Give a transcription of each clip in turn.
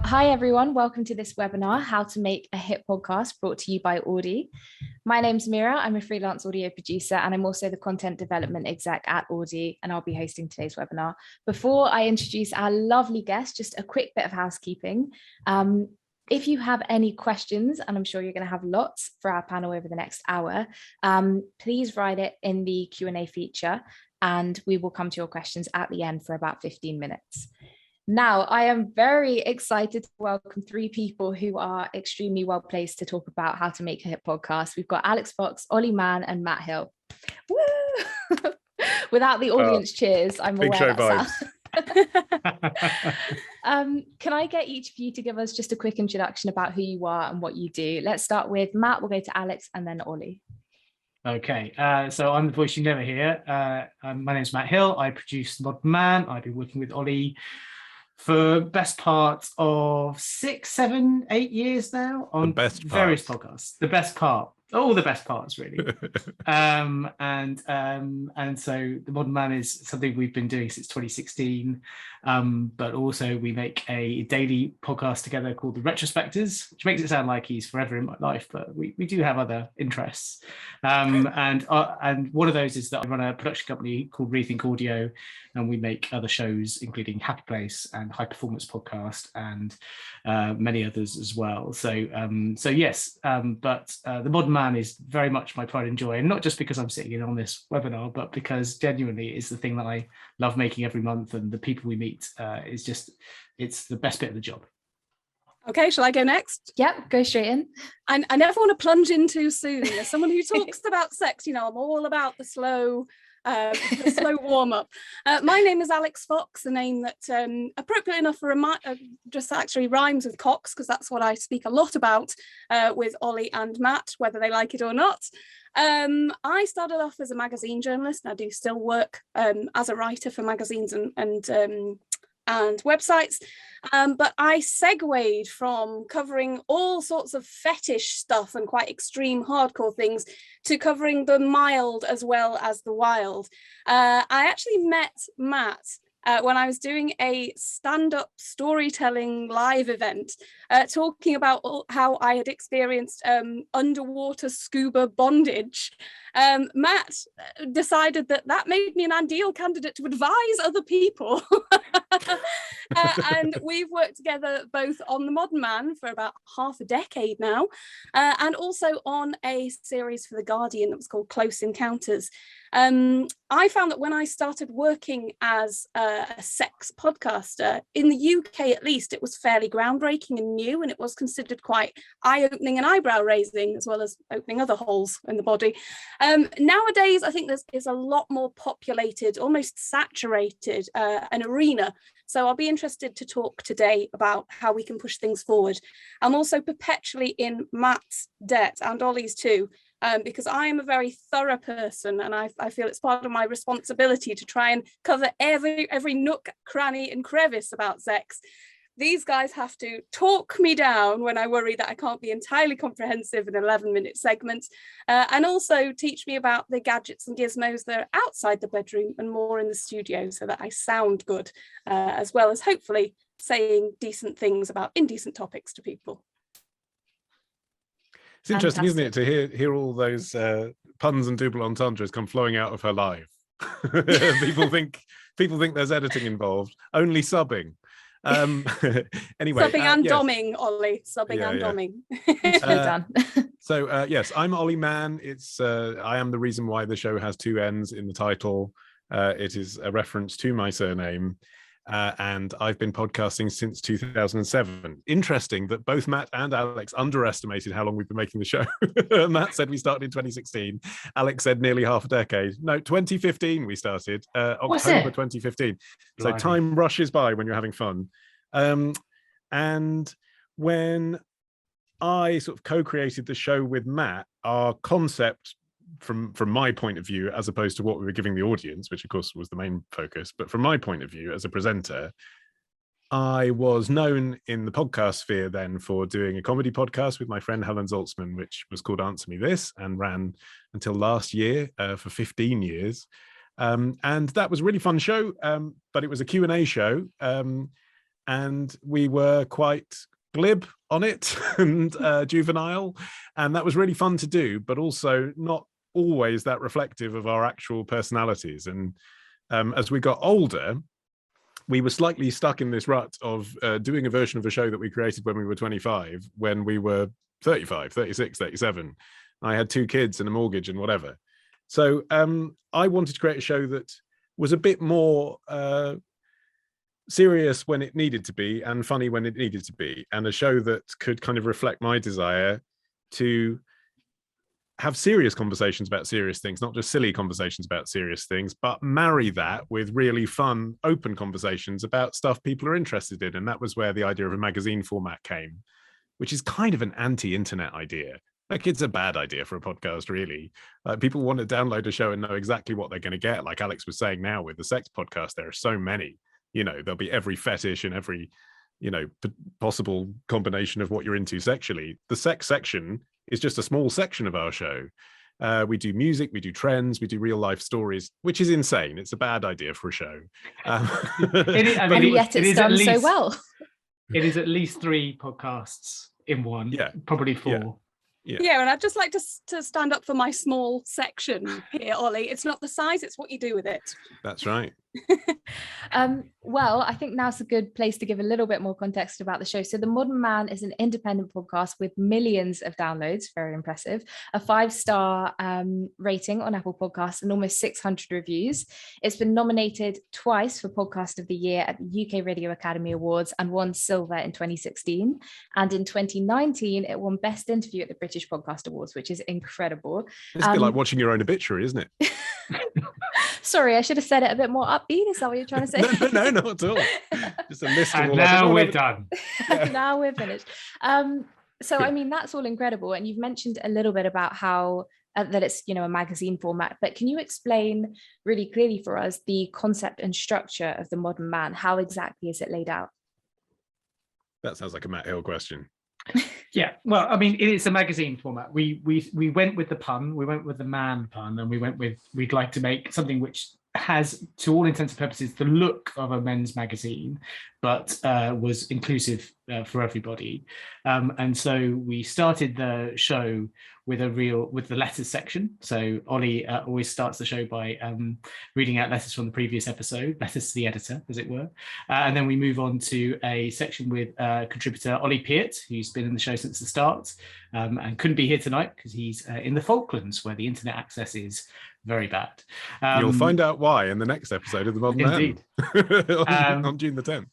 Hi everyone, welcome to this webinar, How to Make a Hit Podcast, brought to you by Auddy. My name's Meera, I'm a freelance audio producer and I'm also the content development exec at Auddy, and I'll be hosting today's webinar. Before I introduce our lovely guest, just a quick bit of housekeeping. If you have any questions, and I'm sure you're going to have lots for our panel over the next hour, please write it in the Q&A feature and we will come to your questions at the end for about 15 minutes. Now, I am very excited to welcome three people who are extremely well placed to talk about how to make a hit podcast. We've got Alix Fox, Olly Mann, and Matt Hill. Woo! Without the audience cheers, I'm big aware show that's can I get each of you to give us just a quick introduction about who you are and what you do? Let's start with Matt, we'll go to Alix, and then Olly. Okay, so I'm the voice you never hear. My name's Matt Hill. I produce Modern Mann. I've been working with Olly for best part of 6, 7, 8 years now on various podcasts. The best part, all the best parts, really. And so the Modern Mann is something we've been doing since 2016. But also we make a daily podcast together called the Retropectors, which makes it sound like he's forever in my life, but we do have other interests. And one of those is that I run a production company called Rethink Audio, and we make other shows, including Happy Place and High Performance Podcast, and many others as well. So yes, but the Modern Mann is very much my pride and joy, and not just because I'm sitting in on this webinar, but because genuinely it's the thing that I love making every month, and the people we meet it's the best bit of the job. Okay, shall I go next? Yep, go straight in. I never want to plunge in too soon. As someone who talks about sex, I'm all about the slow warm-up. My name is Alix Fox, a name that appropriate enough for just actually rhymes with Cox, because that's what I speak a lot about with Olly and Matt, whether they like it or not. I started off as a magazine journalist, and I do still work as a writer for magazines and websites, but I segued from covering all sorts of fetish stuff and quite extreme hardcore things to covering the mild as well as the wild. I actually met Matt when I was doing a stand-up storytelling live event, talking about how I had experienced underwater scuba bondage. Matt decided that made me an ideal candidate to advise other people. And we've worked together both on the Modern Mann for about half a decade now, and also on a series for The Guardian that was called Close Encounters. I found that when I started working as a sex podcaster, in the UK at least, it was fairly groundbreaking and new, and it was considered quite eye-opening and eyebrow-raising, as well as opening other holes in the body. Nowadays, I think there's a lot more populated, almost saturated, an arena. So I'll be interested to talk today about how we can push things forward. I'm also perpetually in Matt's debt, and Olly's too, because I am a very thorough person, and I feel it's part of my responsibility to try and cover every nook, cranny and crevice about sex. These guys have to talk me down when I worry that I can't be entirely comprehensive in 11-minute segments, and also teach me about the gadgets and gizmos that are outside the bedroom and more in the studio, so that I sound good, as well as hopefully saying decent things about indecent topics to people. It's interesting, isn't it, to hear all those puns and double entendres come flowing out of her live. People think there's editing involved. Only subbing. Anyway, subbing and yes. Domming, Olly. Subbing and domming. Done. So yes, I'm Olly Mann. I am the reason why the show has two N's in the title. It is a reference to my surname. And I've been podcasting since 2007. Interesting that both Matt and Alix underestimated how long we've been making the show. Matt said we started in 2016. Alix said nearly half a decade. No, 2015 we started, October 2015. So time rushes by when you're having fun. And when I sort of co-created the show with Matt, our concept from my point of view, as opposed to what we were giving the audience, which of course was the main focus, but from my point of view as a presenter, I was known in the podcast sphere then for doing a comedy podcast with my friend Helen Zaltzman, which was called Answer Me This, and ran until last year for 15 years. And that was a really fun show, but it was a Q&A show. and we were quite glib on it and juvenile, and that was really fun to do, but also not always that reflective of our actual personalities. And as we got older, we were slightly stuck in this rut of doing a version of a show that we created when we were 25, when we were 35, 36, 37. I had 2 kids and a mortgage and whatever. So I wanted to create a show that was a bit more serious when it needed to be and funny when it needed to be, and a show that could kind of reflect my desire to have serious conversations about serious things, not just silly conversations about serious things, but marry that with really fun, open conversations about stuff people are interested in. And that was where the idea of a magazine format came, which is kind of an anti-internet idea. Like, it's a bad idea for a podcast, really. People want to download a show and know exactly what they're going to get. Like Alix was saying, now with the sex podcast, there are so many. There'll be every fetish and every, possible combination of what you're into sexually. The sex section is just a small section of our show. We do music, we do trends, we do real life stories, which is insane. It's a bad idea for a show. And yet it's done so well. It is at least 3 podcasts in one, probably 4. Yeah, and I'd just like to stand up for my small section here, Ollie. It's not the size, it's what you do with it. That's right. Well, I think now's a good place to give a little bit more context about the show. So The Modern Mann is an independent podcast with millions of downloads, very impressive, a 5-star rating on Apple Podcasts and almost 600 reviews. It's been nominated twice for Podcast of the Year at the UK Radio Academy Awards and won silver in 2016. And in 2019, it won Best Interview at the British Podcast Awards, which is incredible. It's a bit like watching your own obituary, isn't it? Sorry, I should have said it a bit more upbeat. Is that what you're trying to say? No, not at all. Just a list of and all now we're done. Now we're finished. So, I mean, that's all incredible. And you've mentioned a little bit about how that it's, a magazine format. But can you explain really clearly for us the concept and structure of The Modern Mann? How exactly is it laid out? That sounds like a Matt Hill question. Yeah, well, I mean, it is a magazine format. We went with the pun, we went with the man pun, and we'd like to make something which has, to all intents and purposes, the look of a men's magazine, but was inclusive for everybody. And so we started the show with the letters section. So Olly always starts the show by reading out letters from the previous episode, letters to the editor, as it were. And then we move on to a section with contributor Olly Peart, who's been in the show since the start and couldn't be here tonight because he's in the Falklands, where the internet access is very bad. You'll find out why in the next episode of The Modern Mann. on June the 10th.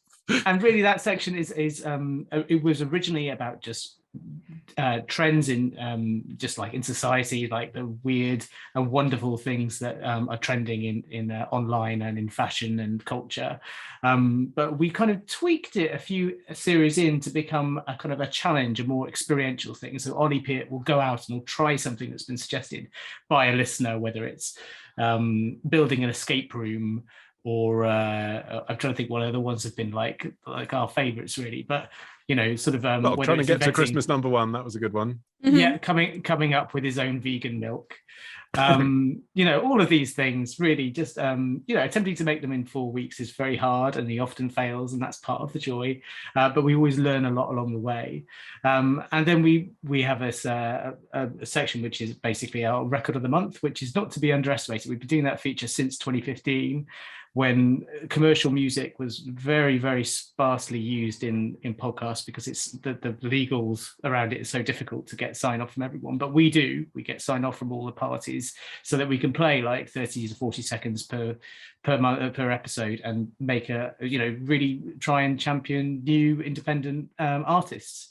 And really, that section is it was originally about just trends in just like in society, like the weird and wonderful things that are trending in online and in fashion and culture. But we kind of tweaked it a few series in to become a kind of a challenge, a more experiential thing. So Olly Peart will go out and will try something that's been suggested by a listener, whether it's building an escape room, or I'm trying to think what other ones have been like our favorites, really. But sort of trying to get to Christmas number 1, that was a good one. Yeah, coming up with his own vegan milk. All of these things really just attempting to make them in 4 weeks is very hard, and he often fails, and that's part of the joy. But we always learn a lot along the way. And then we have this a section which is basically our record of the month, which is not to be underestimated. We've been doing that feature since 2015. When commercial music was very, very sparsely used in podcasts, because it's the legals around it is so difficult to get sign off from everyone. But we get sign off from all the parties, so that we can play like 30 to 40 seconds per month, per episode, and make really try and champion new independent artists.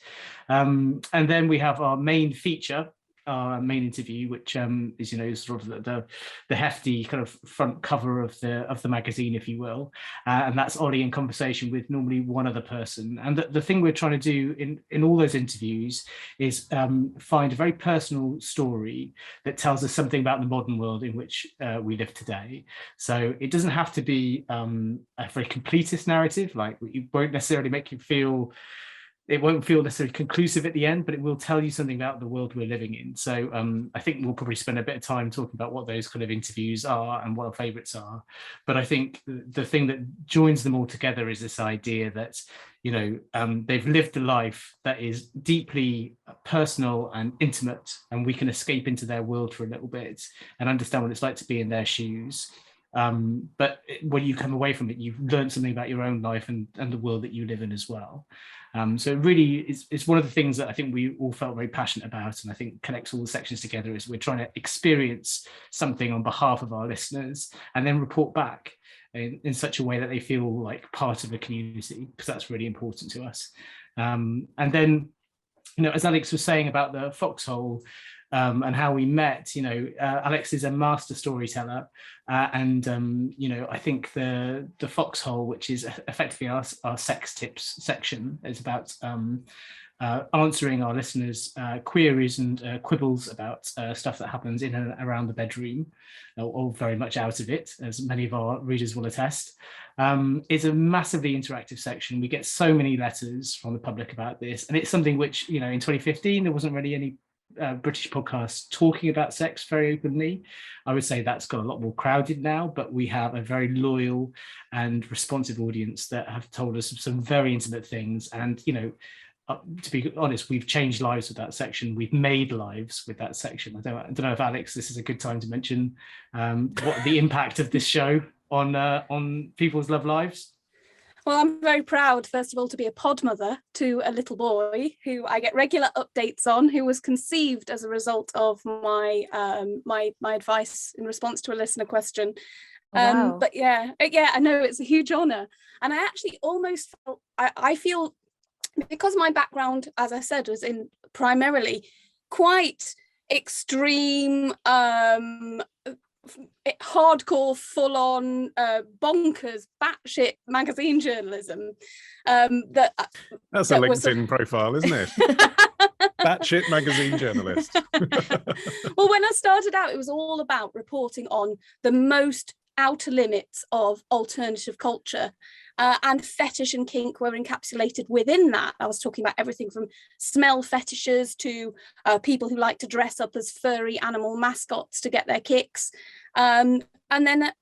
And then we have our main feature, our main interview, which is sort of the hefty kind of front cover of the magazine, if you will, and that's Olly in conversation with normally one other person. And the thing we're trying to do in all those interviews is find a very personal story that tells us something about the modern world in which we live today. So it doesn't have to be a very completist narrative. Like, it won't necessarily make you feel it won't feel necessarily conclusive at the end, but it will tell you something about the world we're living in. So I think we'll probably spend a bit of time talking about what those kind of interviews are and what our favourites are. But I think the thing that joins them all together is this idea that, they've lived a life that is deeply personal and intimate, and we can escape into their world for a little bit and understand what it's like to be in their shoes. But when you come away from it, you've learned something about your own life and the world that you live in as well. So it really it's one of the things that I think we all felt very passionate about, and I think connects all the sections together, is we're trying to experience something on behalf of our listeners and then report back in such a way that they feel like part of the community, because that's really important to us. And then, as Alix was saying about the Foxhole, and how we met, Alix is a master storyteller, and I think the Foxhole, which is effectively our sex tips section, is about answering our listeners' queries and quibbles about stuff that happens in and around the bedroom, or very much out of it, as many of our readers will attest. It's a massively interactive section. We get so many letters from the public about this, and it's something which, in 2015, there wasn't really any British podcasts talking about sex very openly. I would say that's got a lot more crowded now, but we have a very loyal and responsive audience that have told us some very intimate things. And, to be honest, we've changed lives with that section. We've made lives with that section. I don't know if, Alix, this is a good time to mention what the impact of this show on people's love lives. Well, I'm very proud, first of all, to be a pod mother to a little boy who I get regular updates on, who was conceived as a result of my my advice in response to a listener question. Wow. But yeah, I know it's a huge honour. And I actually almost felt, I feel, because my background, as I said, was in primarily quite extreme, hardcore, full-on, bonkers, batshit magazine journalism. That's a LinkedIn profile, isn't it? Batshit magazine journalist. Well, when I started out, it was all about reporting on the most outer limits of alternative culture. And fetish and kink were encapsulated within that. I was talking about everything from smell fetishes to people who like to dress up as furry animal mascots to get their kicks. And then,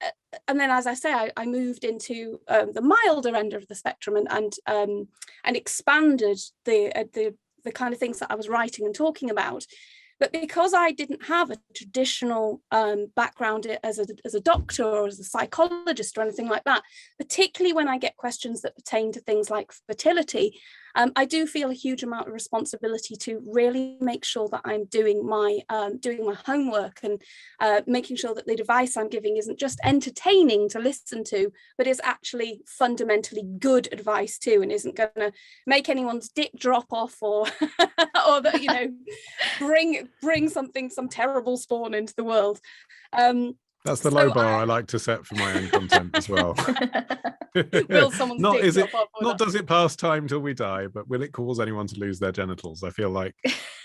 as I say, I moved into the milder end of the spectrum and expanded the kind of things that I was writing and talking about. But because I didn't have a traditional background as a doctor or as a psychologist or anything like that, particularly when I get questions that pertain to things like fertility, I do feel a huge amount of responsibility to really make sure that I'm doing my homework and making sure that the advice I'm giving isn't just entertaining to listen to, but is actually fundamentally good advice too, and isn't going to make anyone's dick drop off or or that, bring some terrible spawn into the world. That's the low bar I like to set for my own content as well. Will someone's dick drop off? Not does it pass time till we die, but will it cause anyone to lose their genitals? I feel like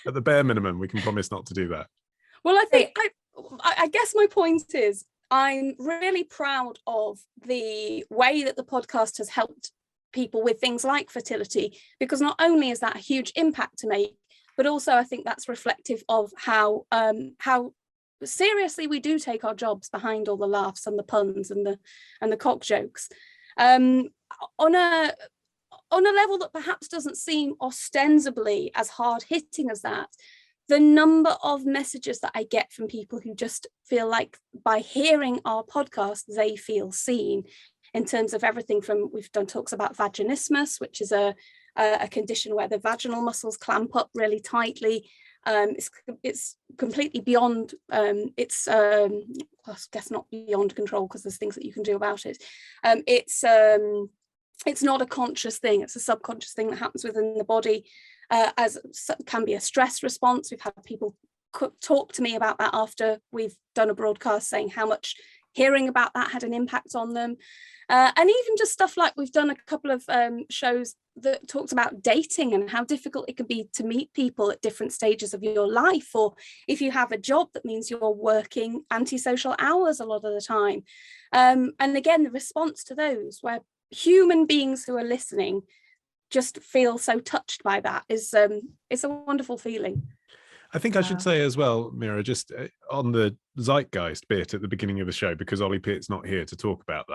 at the bare minimum, we can promise not to do that. Well, I guess my point is I'm really proud of the way that the podcast has helped people with things like fertility, because not only is that a huge impact to make, but also I think that's reflective of how seriously we do take our jobs behind all the laughs and the puns and the cock jokes. On a level that perhaps doesn't seem ostensibly as hard-hitting as that, the number of messages that I get from people who just feel like by hearing our podcast, they feel seen, in terms of everything from, we've done talks about vaginismus, which is a condition where the vaginal muscles clamp up really tightly. It's completely beyond, I guess not beyond control, because there's things that you can do about it. It's not a conscious thing, it's a subconscious thing that happens within the body, as can be a stress response. We've had people talk to me about that after we've done a broadcast, saying how much hearing about that had an impact on them. And even just stuff like, we've done a couple of shows that talks about dating and how difficult it can be to meet people at different stages of your life, or if you have a job that means you're working antisocial hours a lot of the time. And again, the response to those, where human beings who are listening just feel so touched by that is it's a wonderful feeling. I think I should say as well, Meera, just on the zeitgeist bit at the beginning of the show, because Ollie Pitt's not here to talk about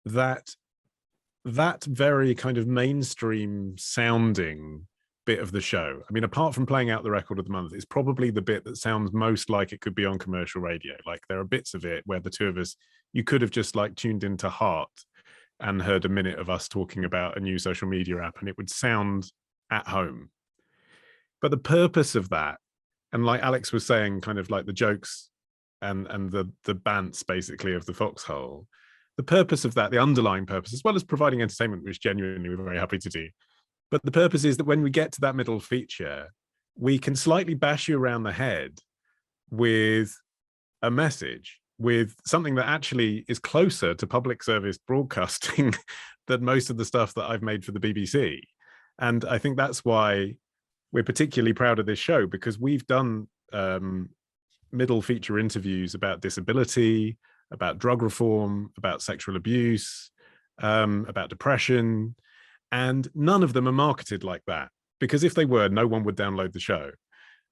that very kind of mainstream sounding bit of the show. I mean, apart from playing out the record of the month, it's probably the bit that sounds most like it could be on commercial radio. Like there are bits of it where the two of us, you could have just like tuned into Heart and heard a minute of us talking about a new social media app and it would sound at home. But the purpose of that, and like Alix was saying, kind of like the jokes and the bants basically of the Foxhole, the purpose of that, the underlying purpose, as well as providing entertainment, which genuinely we're very happy to do. But the purpose is that when we get to that middle feature, we can slightly bash you around the head with a message, with something that actually is closer to public service broadcasting than most of the stuff that I've made for the BBC. And I think that's why we're particularly proud of this show, because we've done middle feature interviews about disability, about drug reform, about sexual abuse, about depression, and none of them are marketed like that, because if they were, no one would download the show.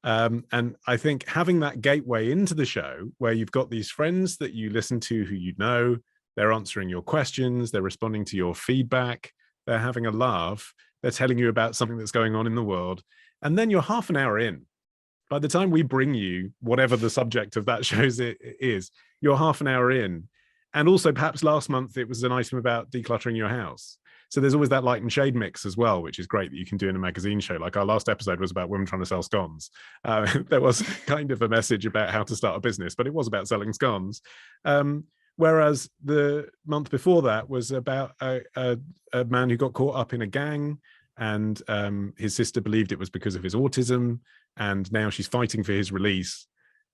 And I think having that gateway into the show where you've got these friends that you listen to who you know, they're answering your questions, they're responding to your feedback, they're having a laugh, they're telling you about something that's going on in the world, and then you're half an hour in. By the time we bring you whatever the subject of that show is, you're half an hour in. And also perhaps last month it was an item about decluttering your house. So there's always that light and shade mix as well, which is great that you can do in a magazine show. Like our last episode was about women trying to sell scones. There was kind of a message about how to start a business, but it was about selling scones. Whereas the month before that was about a man who got caught up in a gang, and his sister believed it was because of his autism, and now she's fighting for his release.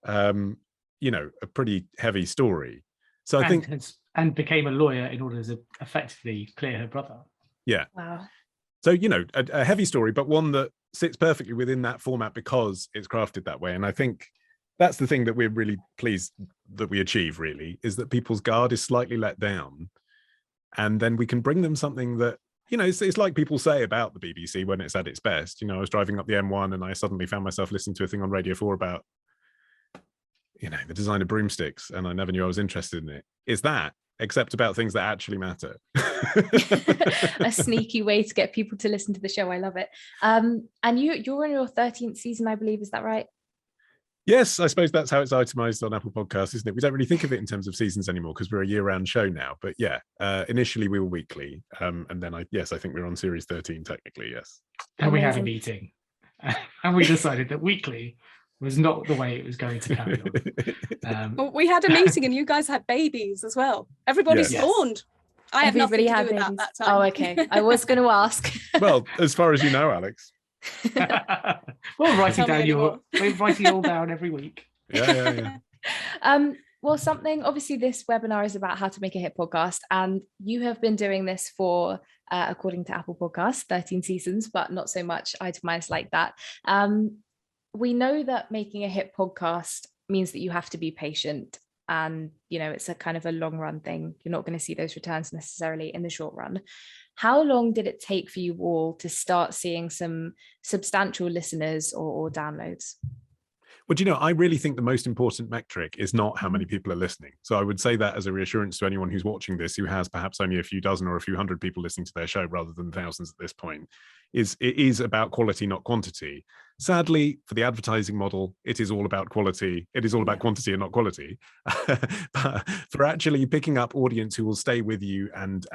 You know, a pretty heavy story. So I think, and became a lawyer in order to effectively clear her brother. Yeah. Wow. So, you know, a heavy story, but one that sits perfectly within that format because it's crafted that way. And I think that's the thing that we're really pleased that we achieve, really, is that people's guard is slightly let down. And then we can bring them something that, you know, it's like people say about the BBC when it's at its best. You know, I was driving up the M1 and I suddenly found myself listening to a thing on Radio 4 about, you know, the design of broomsticks, and I never knew I was interested in it. Is that, except about things that actually matter. A sneaky way to get people to listen to the show. I love it. And you're in your 13th season, I believe. Is that right? Yes, I suppose that's how it's itemized on Apple Podcasts, isn't it? We don't really think of it in terms of seasons anymore because we're a year-round show now. But yeah, initially we were weekly. And then I think we're on series 13 technically, yes. And we had a meeting. And we decided that weekly was not the way it was going to carry on. Well, we had a meeting and you guys had babies as well. Everybody spawned. I had nothing to do with that time. Oh, okay. I was going to ask. Well, as far as you know, Alix. We're writing it all down every week. Yeah. Well, obviously this webinar is about how to make a hit podcast, and you have been doing this for, according to Apple Podcasts, 13 seasons, but not so much itemized like that. We know that making a hit podcast means that you have to be patient, and, you know, it's a kind of a long run thing. You're not going to see those returns necessarily in the short run. How long did it take for you all to start seeing some substantial listeners or downloads? Well, do you know, I really think the most important metric is not how many people are listening. So I would say that as a reassurance to anyone who's watching this, who has perhaps only a few dozen or a few hundred people listening to their show rather than thousands at this point, it is about quality, not quantity. Sadly, for the advertising model, it is all about quality. It is all about quantity and not quality. But for actually picking up audience who will stay with you and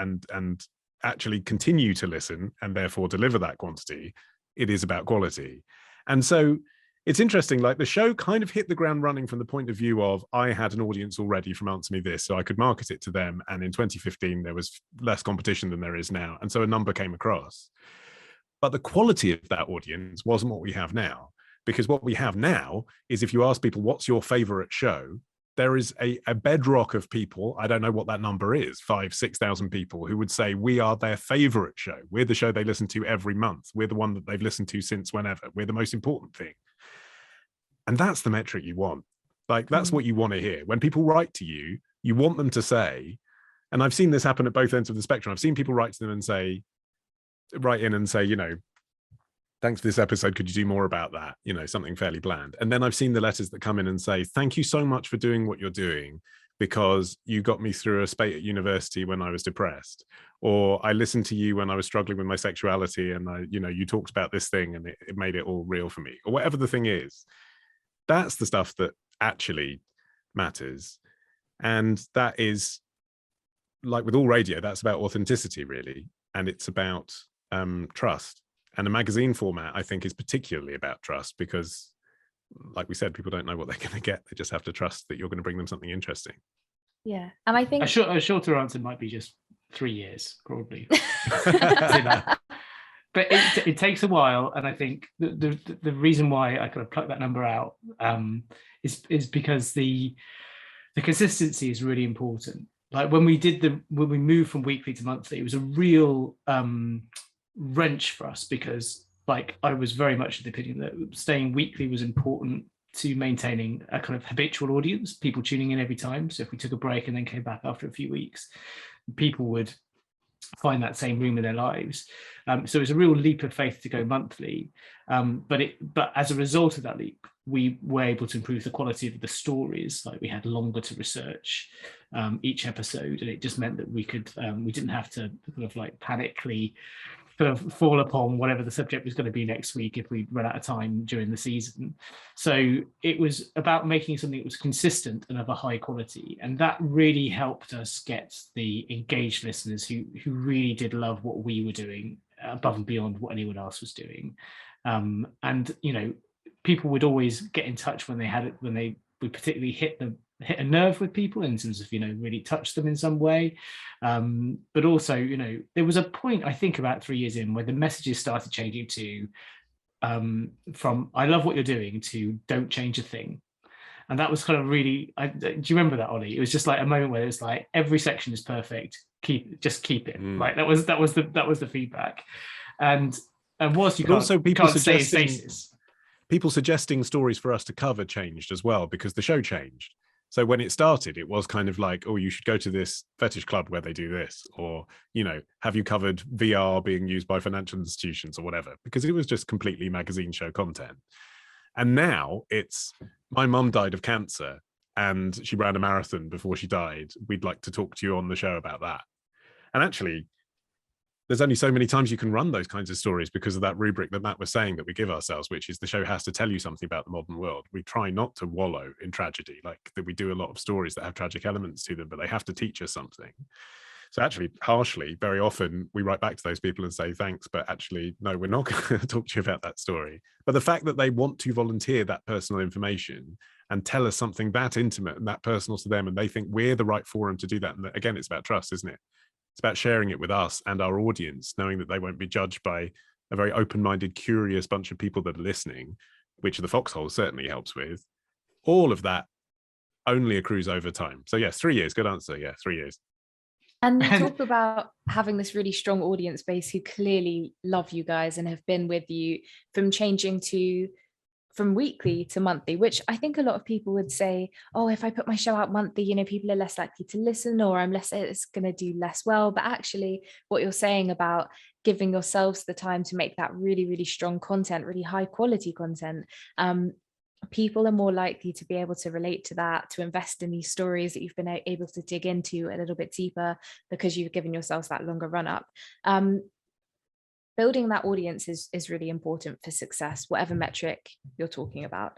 actually continue to listen and therefore deliver that quantity, it is about quality. And so it's interesting, like the show kind of hit the ground running from the point of view of, I had an audience already from Answer Me This, so I could market it to them. And in 2015, there was less competition than there is now. And so a number came across. But the quality of that audience wasn't what we have now, because what we have now is if you ask people, what's your favorite show? There is a bedrock of people, I don't know what that number is, 5,000, 6,000 people who would say we are their favorite show. We're the show they listen to every month. We're the one that they've listened to since whenever. We're the most important thing. And that's the metric you want. Like, that's what you want to hear. When people write to you, you want them to say, and I've seen this happen at both ends of the spectrum. I've seen people write to them and say, write in and say, thanks for this episode, could you do more about that? Something fairly bland. And then I've seen the letters that come in and say, thank you so much for doing what you're doing, because you got me through a spate at university when I was depressed, or I listened to you when I was struggling with my sexuality, and you talked about this thing and it made it all real for me, or whatever the thing is. That's the stuff that actually matters. And that is, like with all radio, that's about authenticity, really. And it's about trust. And the magazine format, I think, is particularly about trust, because, like we said, people don't know what they're going to get. They just have to trust that you're going to bring them something interesting. Yeah. And I think a shorter answer might be just 3 years, probably. But it takes a while. And I think the reason why I kind of pluck that number out is because the consistency is really important. Like when we moved from weekly to monthly, it was a real wrench for us, because like I was very much of the opinion that staying weekly was important to maintaining a kind of habitual audience, people tuning in every time. So if we took a break and then came back after a few weeks, people would find that same room in their lives. So it's a real leap of faith to go monthly. But as a result of that leap, we were able to improve the quality of the stories. Like we had longer to research each episode, and it just meant that we didn't have to kind of like panically kind of fall upon whatever the subject was going to be next week if we run out of time during the season. So it was about making something that was consistent and of a high quality, and that really helped us get the engaged listeners who really did love what we were doing above and beyond what anyone else was doing. And people would always get in touch when we particularly hit a nerve with people in terms of really touch them in some way, but also there was a point, I think about 3 years in, where the messages started changing to from "I love what you're doing" to "don't change a thing." And that was kind of really, do you remember that, Ollie? It was just like a moment where it's like every section is perfect, just keep it. Like that was the feedback. And whilst you can't stay in stasis, people suggesting stories for us to cover changed as well, because the show changed. So when it started, it was kind of like, oh, you should go to this fetish club where they do this, or, have you covered VR being used by financial institutions or whatever, because it was just completely magazine show content. And now it's, my mum died of cancer and she ran a marathon before she died. We'd like to talk to you on the show about that. And actually, there's only so many times you can run those kinds of stories because of that rubric that Matt was saying that we give ourselves, which is the show has to tell you something about the modern world. We try not to wallow in tragedy, like that we do a lot of stories that have tragic elements to them, but they have to teach us something. So actually, harshly, very often we write back to those people and say, thanks, but actually, no, we're not going to talk to you about that story. But the fact that they want to volunteer that personal information and tell us something that intimate and that personal to them, and they think we're the right forum to do that. And again, it's about trust, isn't it? It's about sharing it with us and our audience, knowing that they won't be judged by a very open-minded, curious bunch of people that are listening, which the Foxhole certainly helps with. All of that only accrues over time. So yes, 3 years, good answer. Yeah, 3 years. And you talk about having this really strong audience base who clearly love you guys and have been with you from changing from weekly to monthly, which I think a lot of people would say, oh, if I put my show out monthly, people are less likely to listen, or it's going to do less well. But actually what you're saying about giving yourselves the time to make that really, really strong content, really high quality content, people are more likely to be able to relate to that, to invest in these stories that you've been able to dig into a little bit deeper because you've given yourselves that longer run up. Building that audience is really important for success, whatever metric you're talking about.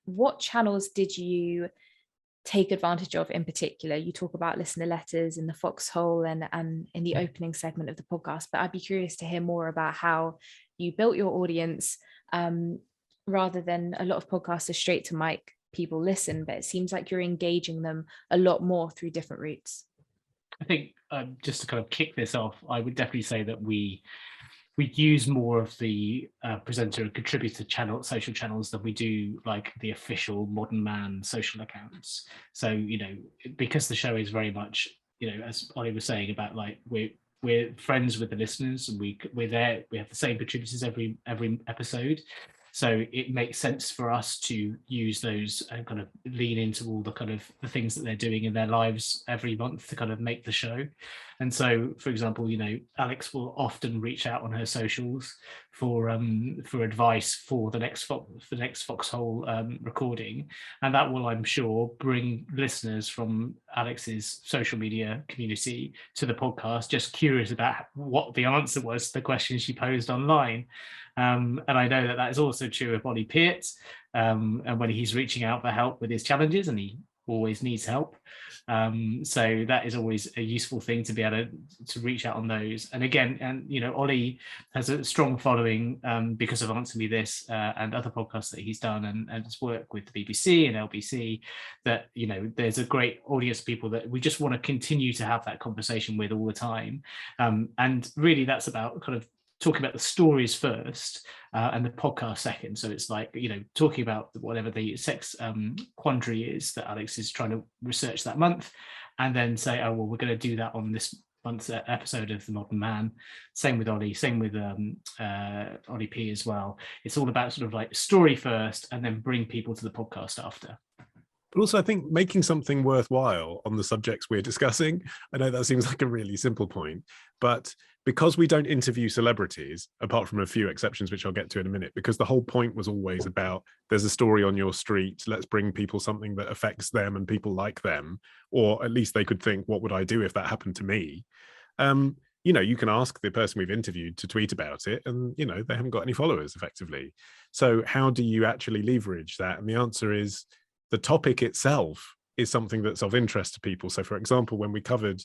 What channels did you take advantage of in particular? You talk about listener letters in the Foxhole and in the opening segment of the podcast, but I'd be curious to hear more about how you built your audience, rather than a lot of podcasts are straight to mic, people listen, but it seems like you're engaging them a lot more through different routes. I think just to kind of kick this off, I would definitely say that we use more of the presenter and contributor social channels than we do like the official Modern Mann social accounts. So, because the show is very much, as Ollie was saying about like we're friends with the listeners, and we're there, we have the same contributors every episode. So it makes sense for us to use those and kind of lean into all the kind of the things that they're doing in their lives every month to kind of make the show. And so, for example, Alix will often reach out on her socials for advice for the next Foxhole recording, and that will, I'm sure, bring listeners from Alix's social media community to the podcast, just curious about what the answer was to the question she posed online. And I know that is also true of Olly Peart, and when he's reaching out for help with his challenges, and he always needs help. So that is always a useful thing to be able to reach out on those. And again, Olly has a strong following because of Answer Me This and other podcasts that he's done, and his work with the BBC and LBC, that, there's a great audience of people that we just want to continue to have that conversation with all the time. And really that's about kind of talking about the stories first and the podcast second. So it's like, talking about whatever the sex quandary is that Alix is trying to research that month, and then say, oh, well, we're going to do that on this month's episode of The Modern Man. Same with Olly, same with Olly P as well. It's all about sort of like story first and then bring people to the podcast after. But also, I think making something worthwhile on the subjects we're discussing, I know that seems like a really simple point, but because we don't interview celebrities, apart from a few exceptions, which I'll get to in a minute, because the whole point was always about, there's a story on your street, let's bring people something that affects them and people like them, or at least they could think, what would I do if that happened to me? You can ask the person we've interviewed to tweet about it, and, they haven't got any followers effectively. So how do you actually leverage that? And the answer is, the topic itself is something that's of interest to people. So, for example, when we covered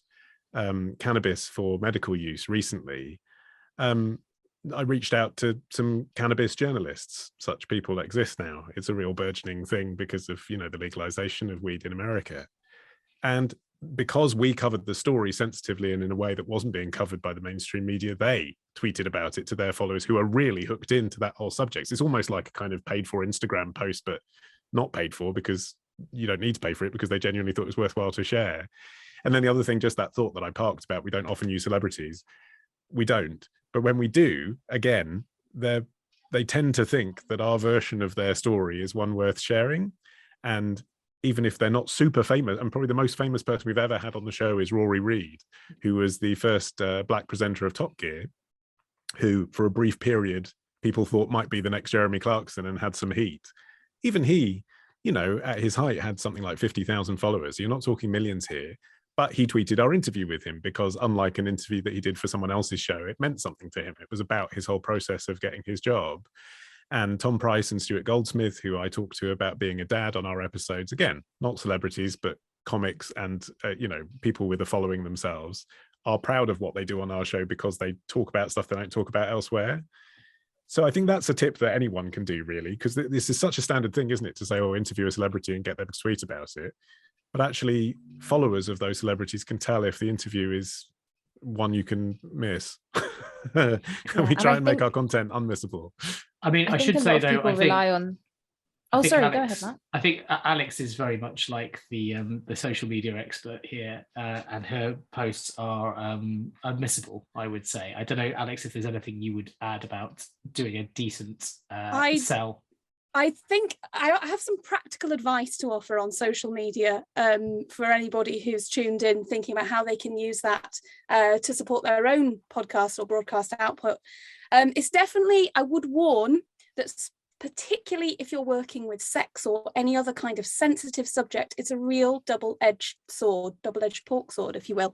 cannabis for medical use recently, I reached out to some cannabis journalists. Such people exist now. It's a real burgeoning thing because of, the legalization of weed in America. And because we covered the story sensitively and in a way that wasn't being covered by the mainstream media, they tweeted about it to their followers who are really hooked into that whole subject. It's almost like a kind of paid for Instagram post, but not paid for, because you don't need to pay for it, because they genuinely thought it was worthwhile to share. And then the other thing, just that thought that I parked about, we don't often use celebrities. We don't. But when we do, again, they tend to think that our version of their story is one worth sharing. And even if they're not super famous, and probably the most famous person we've ever had on the show is Rory Reid, who was the first black presenter of Top Gear, who for a brief period people thought might be the next Jeremy Clarkson and had some heat. Even he, at his height, had something like 50,000 followers. You're not talking millions here, but he tweeted our interview with him because, unlike an interview that he did for someone else's show, it meant something to him. It was about his whole process of getting his job. And Tom Price and Stuart Goldsmith, who I talked to about being a dad on our episodes, again, not celebrities, but comics and, people with a following themselves, are proud of what they do on our show because they talk about stuff they don't talk about elsewhere. So I think that's a tip that anyone can do, really, because this is such a standard thing, isn't it, to say, oh, interview a celebrity and get them to tweet about it. But actually, followers of those celebrities can tell if the interview is one you can miss. And we try and make our content unmissable. I mean, I should say, though, I think rely on. Oh, sorry, Alix, go ahead, Matt. I think Alix is very much like the social media expert here, and her posts are unmissable, I would say. I don't know, Alix, if there's anything you would add about doing a decent sell. I think I have some practical advice to offer on social media for anybody who's tuned in, thinking about how they can use that to support their own podcast or broadcast output. It's definitely, I would warn that, particularly if you're working with sex or any other kind of sensitive subject, it's a real double-edged pork sword, if you will.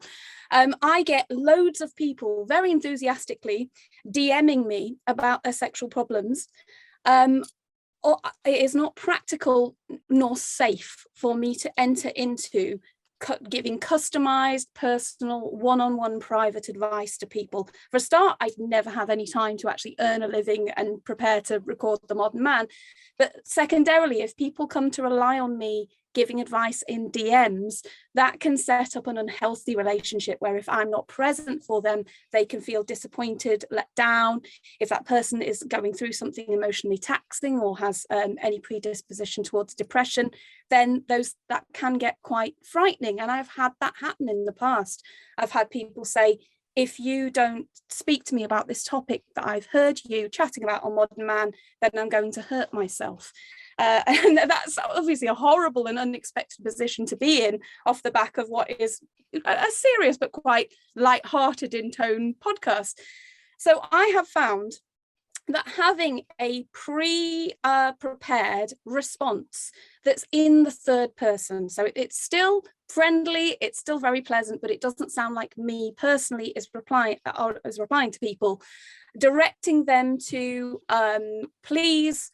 I get loads of people very enthusiastically DMing me about their sexual problems. Or it is not practical nor safe for me to enter into giving customized, personal, one-on-one private advice to people. For a start, I'd never have any time to actually earn a living and prepare to record The Modern Man. But secondarily, if people come to rely on me giving advice in DMs, that can set up an unhealthy relationship where if I'm not present for them, they can feel disappointed, let down. If that person is going through something emotionally taxing or has any predisposition towards depression, then that can get quite frightening. And I've had that happen in the past. I've had people say, if you don't speak to me about this topic that I've heard you chatting about on Modern Man, then I'm going to hurt myself. And that's obviously a horrible and unexpected position to be in off the back of what is a serious but quite light-hearted in tone podcast. So I have found that having a prepared response that's in the third person, so it's still friendly, it's still very pleasant, but it doesn't sound like me personally is replying to people, directing them to please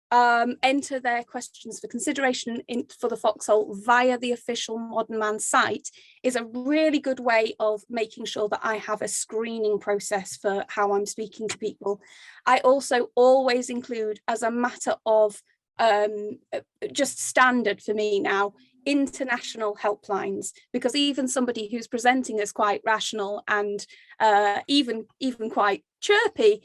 enter their questions for consideration for the Foxhole via the official Modern Mann site is a really good way of making sure that I have a screening process for how I'm speaking to people. I also always include, as a matter of just standard for me now, international helplines, because even somebody who's presenting as quite rational and even quite chirpy,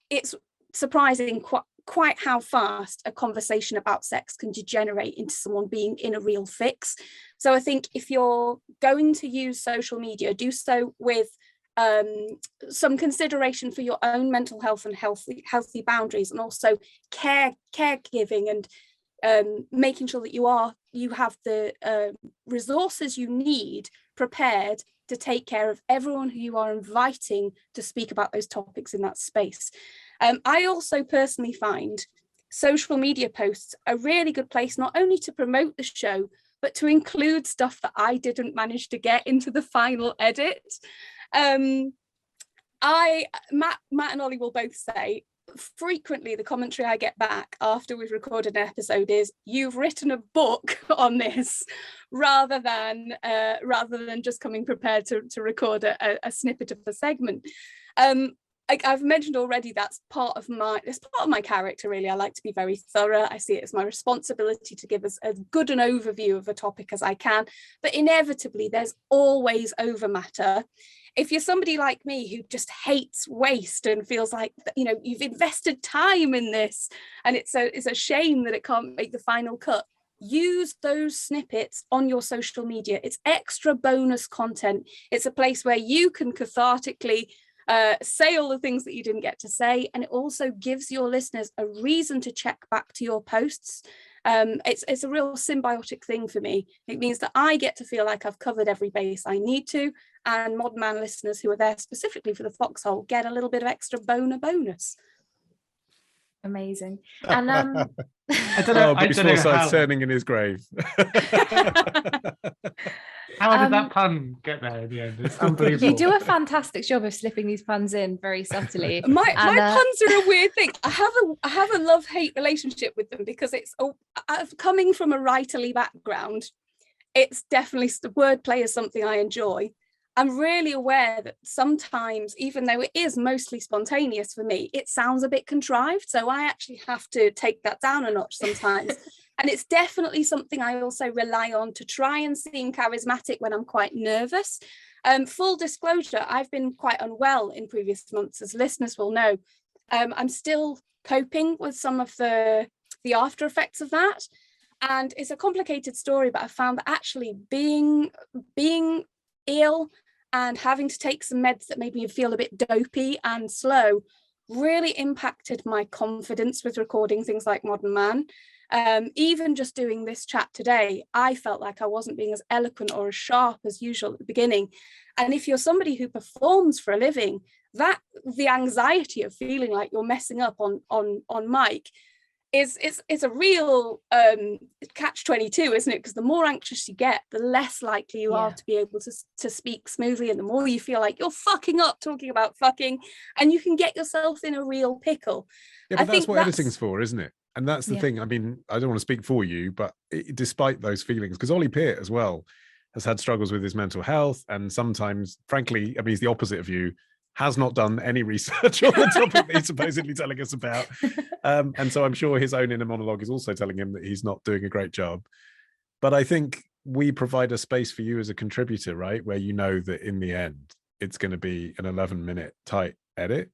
it's surprising quite how fast a conversation about sex can degenerate into someone being in a real fix. So I think if you're going to use social media, do so with some consideration for your own mental health and healthy boundaries, and also caregiving and making sure that you have the resources you need prepared to take care of everyone who you are inviting to speak about those topics in that space. I also personally find social media posts a really good place, not only to promote the show, but to include stuff that I didn't manage to get into the final edit. Matt and Ollie will both say, frequently the commentary I get back after we've recorded an episode is, you've written a book on this, rather than just coming prepared to record a snippet of the segment. I've mentioned already, that's part of my character, really. I like to be very thorough. I see it as my responsibility to give us as good an overview of a topic as I can, but inevitably there's always over matter. If you're somebody like me who just hates waste and feels like, you've invested time in this and it's a shame that it can't make the final cut, use those snippets on your social media. It's extra bonus content. It's a place where you can cathartically say all the things that you didn't get to say, and it also gives your listeners a reason to check back to your posts. It's a real symbiotic thing for me. It means that I get to feel like I've covered every base I need to, and Modern Mann listeners who are there specifically for the Foxhole get a little bit of extra bonus. Amazing. And I don't know. Bruce Forsyth's turning in his grave. How did that pun get there in the end? It's unbelievable. You do a fantastic job of slipping these puns in very subtly. My puns are a weird thing. I have a love-hate relationship with them, because it's coming from a writerly background. It's definitely, the wordplay is something I enjoy. I'm really aware that sometimes, even though it is mostly spontaneous for me, it sounds a bit contrived. So I actually have to take that down a notch sometimes. And it's definitely something I also rely on to try and seem charismatic when I'm quite nervous. Full disclosure, I've been quite unwell in previous months, as listeners will know. I'm still coping with some of the after effects of that. And it's a complicated story, but I found that actually being ill and having to take some meds that made me feel a bit dopey and slow really impacted my confidence with recording things like Modern Mann. Even just doing this chat today, I felt like I wasn't being as eloquent or as sharp as usual at the beginning. And if you're somebody who performs for a living, that the anxiety of feeling like you're messing up on mic is a real catch-22, isn't it? Because the more anxious you get, the less likely you are to be able to speak smoothly, and the more you feel like you're fucking up talking about fucking, and you can get yourself in a real pickle. Yeah, but that's what editing's for, isn't it? And that's the thing. I mean, I don't want to speak for you, but despite those feelings, because Olly Peart as well has had struggles with his mental health, and sometimes, frankly, I mean, he's the opposite of you, has not done any research on the topic that he's supposedly telling us about. And so I'm sure his own inner monologue is also telling him that he's not doing a great job. But I think we provide a space for you as a contributor, right? Where you know that in the end, it's going to be an 11-minute tight edit.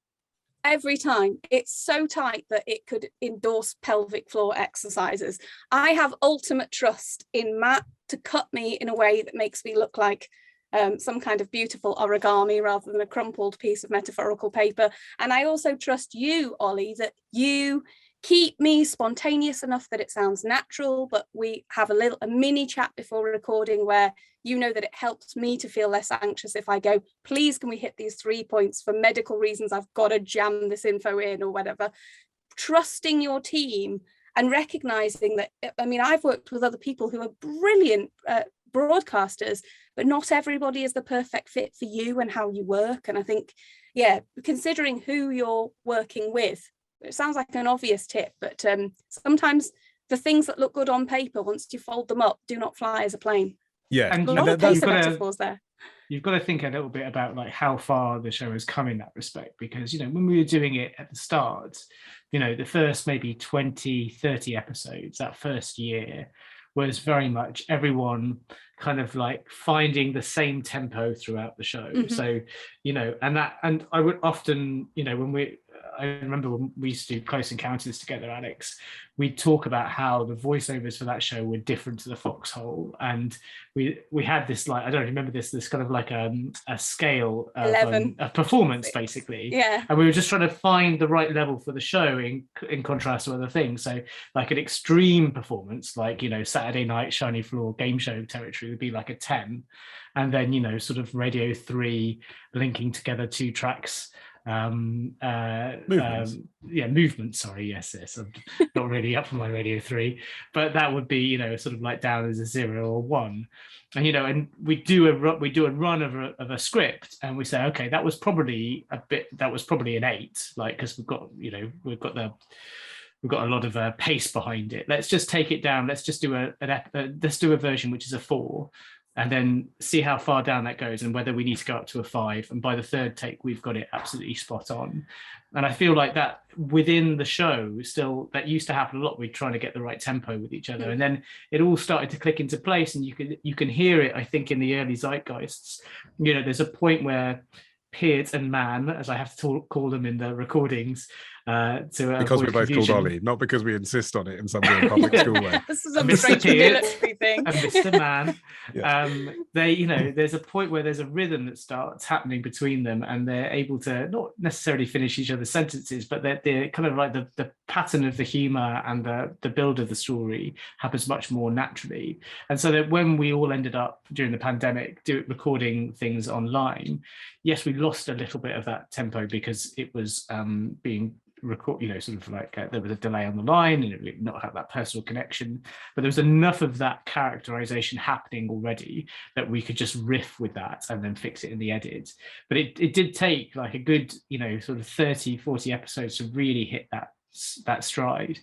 Every time. It's so tight that it could endorse pelvic floor exercises. I have ultimate trust in Matt to cut me in a way that makes me look like some kind of beautiful origami rather than a crumpled piece of metaphorical paper. And I also trust you, Ollie, that you keep me spontaneous enough that it sounds natural, but we have a mini chat before recording where you know that it helps me to feel less anxious if I go, please can we hit these 3 points for medical reasons, I've got to jam this info in or whatever. Trusting your team and recognizing that, I mean, I've worked with other people who are brilliant broadcasters, but not everybody is the perfect fit for you and how you work. And I think, yeah, considering who you're working with, it sounds like an obvious tip, but sometimes the things that look good on paper, once you fold them up, do not fly as a plane. Yeah, and A lot of pacer metaphors there. You've got to think a little bit about like how far the show has come in that respect, because, you know, when we were doing it at the start, you know, the first maybe 20, 30 episodes, that first year was very much everyone kind of like finding the same tempo throughout the show. Mhm. So, you know, and I would often, you know, I remember when we used to do Close Encounters together, Alix, we'd talk about how the voiceovers for that show were different to the Foxhole. And we had this, like, I don't remember this kind of like a scale of 11. Of performance, basically. Yeah. And we were just trying to find the right level for the show in contrast to other things. So like an extreme performance, like, you know, Saturday night shiny floor game show territory would be like a 10. And then, you know, sort of Radio 3 linking together 2 tracks, movement, sorry, yes, I'm not really up for my Radio 3, but that would be, you know, sort of like down as a 0 or 1. And, you know, and we do a run of a script, and we say, okay, that was probably an 8, like, because we've got a lot of pace behind it. Let's just take it down. Let's just do a version which is a 4, and then see how far down that goes and whether we need to go up to a 5. And by the third take, we've got it absolutely spot on. And I feel like that within the show, still, that used to happen a lot. We're trying to get the right tempo with each other. And then it all started to click into place, and you can hear it, I think, in the early zeitgeists. You know, there's a point where Peart and Mann, as I have to call them in the recordings, because we're both confusion. called Olly, not because we insist on it in some weird public school way. This is a Mr. strange Peart military thing. And Mr. Mann, Yeah. they, you know, there's a point where there's a rhythm that starts happening between them, and they're able to not necessarily finish each other's sentences, but they're kind of like the pattern of the humor and the build of the story happens much more naturally. And so that when we all ended up during the pandemic recording things online, yes, we lost a little bit of that tempo because it was being record, you know, sort of like there was a delay on the line and it did not have that personal connection, but there was enough of that characterization happening already that we could just riff with that and then fix it in the edit. But it did take like a good, you know, sort of 30-40 episodes to really hit that stride.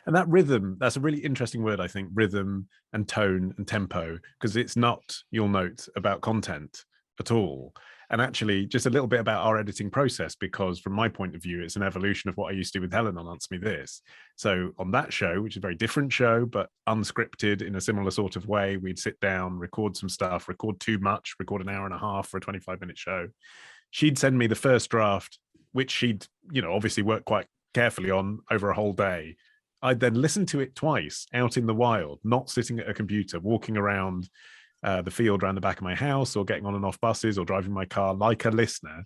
And that rhythm, that's a really interesting word, I think, rhythm and tone and tempo, because it's not, you'll note, about content at all. And actually, just a little bit about our editing process, because from my point of view, it's an evolution of what I used to do with Helen on Answer Me This. So on that show, which is a very different show, but unscripted in a similar sort of way, we'd sit down, record some stuff, record too much, record an hour and a half for a 25-minute show. She'd send me the first draft, which she'd, you know, obviously worked quite carefully on over a whole day. I'd then listen to it twice out in the wild, not sitting at a computer, walking around the field around the back of my house, or getting on and off buses, or driving my car like a listener.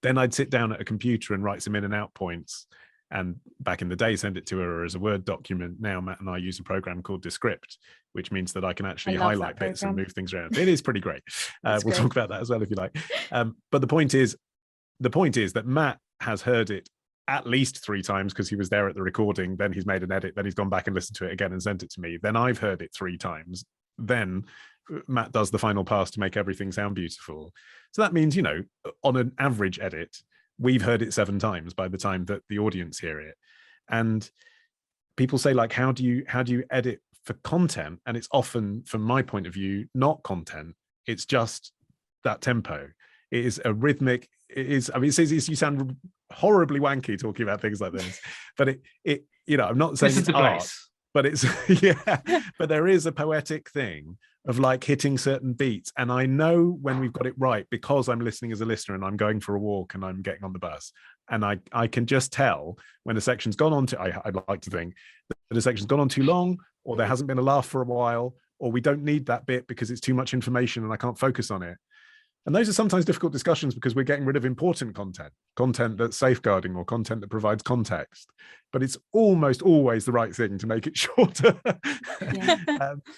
Then I'd sit down at a computer and write some in and out points, and back in the day send it to her as a Word document. Now Matt and I use a program called Descript, which means that I can actually highlight bits and move things around. It is pretty great. We'll talk about that as well if you like. But the point is that Matt has heard it at least 3 times because he was there at the recording, then he's made an edit, then he's gone back and listened to it again and sent it to me, then I've heard it 3 times, then Matt does the final pass to make everything sound beautiful. So that means, you know, on an average edit, we've heard it 7 times by the time that the audience hear it. And people say, like, how do you edit for content? And it's often, from my point of view, not content. It's just that tempo. It is a rhythmic. It is. I mean, you sound horribly wanky talking about things like this, but it you know, I'm not saying it's art, but it's but there is a poetic thing of like hitting certain beats, and I know when we've got it right because I'm listening as a listener and I'm going for a walk and I'm getting on the bus, and I can just tell when a section's gone on to, I'd like to think that a section's gone on too long, or there hasn't been a laugh for a while, or we don't need that bit because it's too much information and I can't focus on it. And those are sometimes difficult discussions because we're getting rid of important content that's safeguarding or content that provides context. But it's almost always the right thing to make it shorter.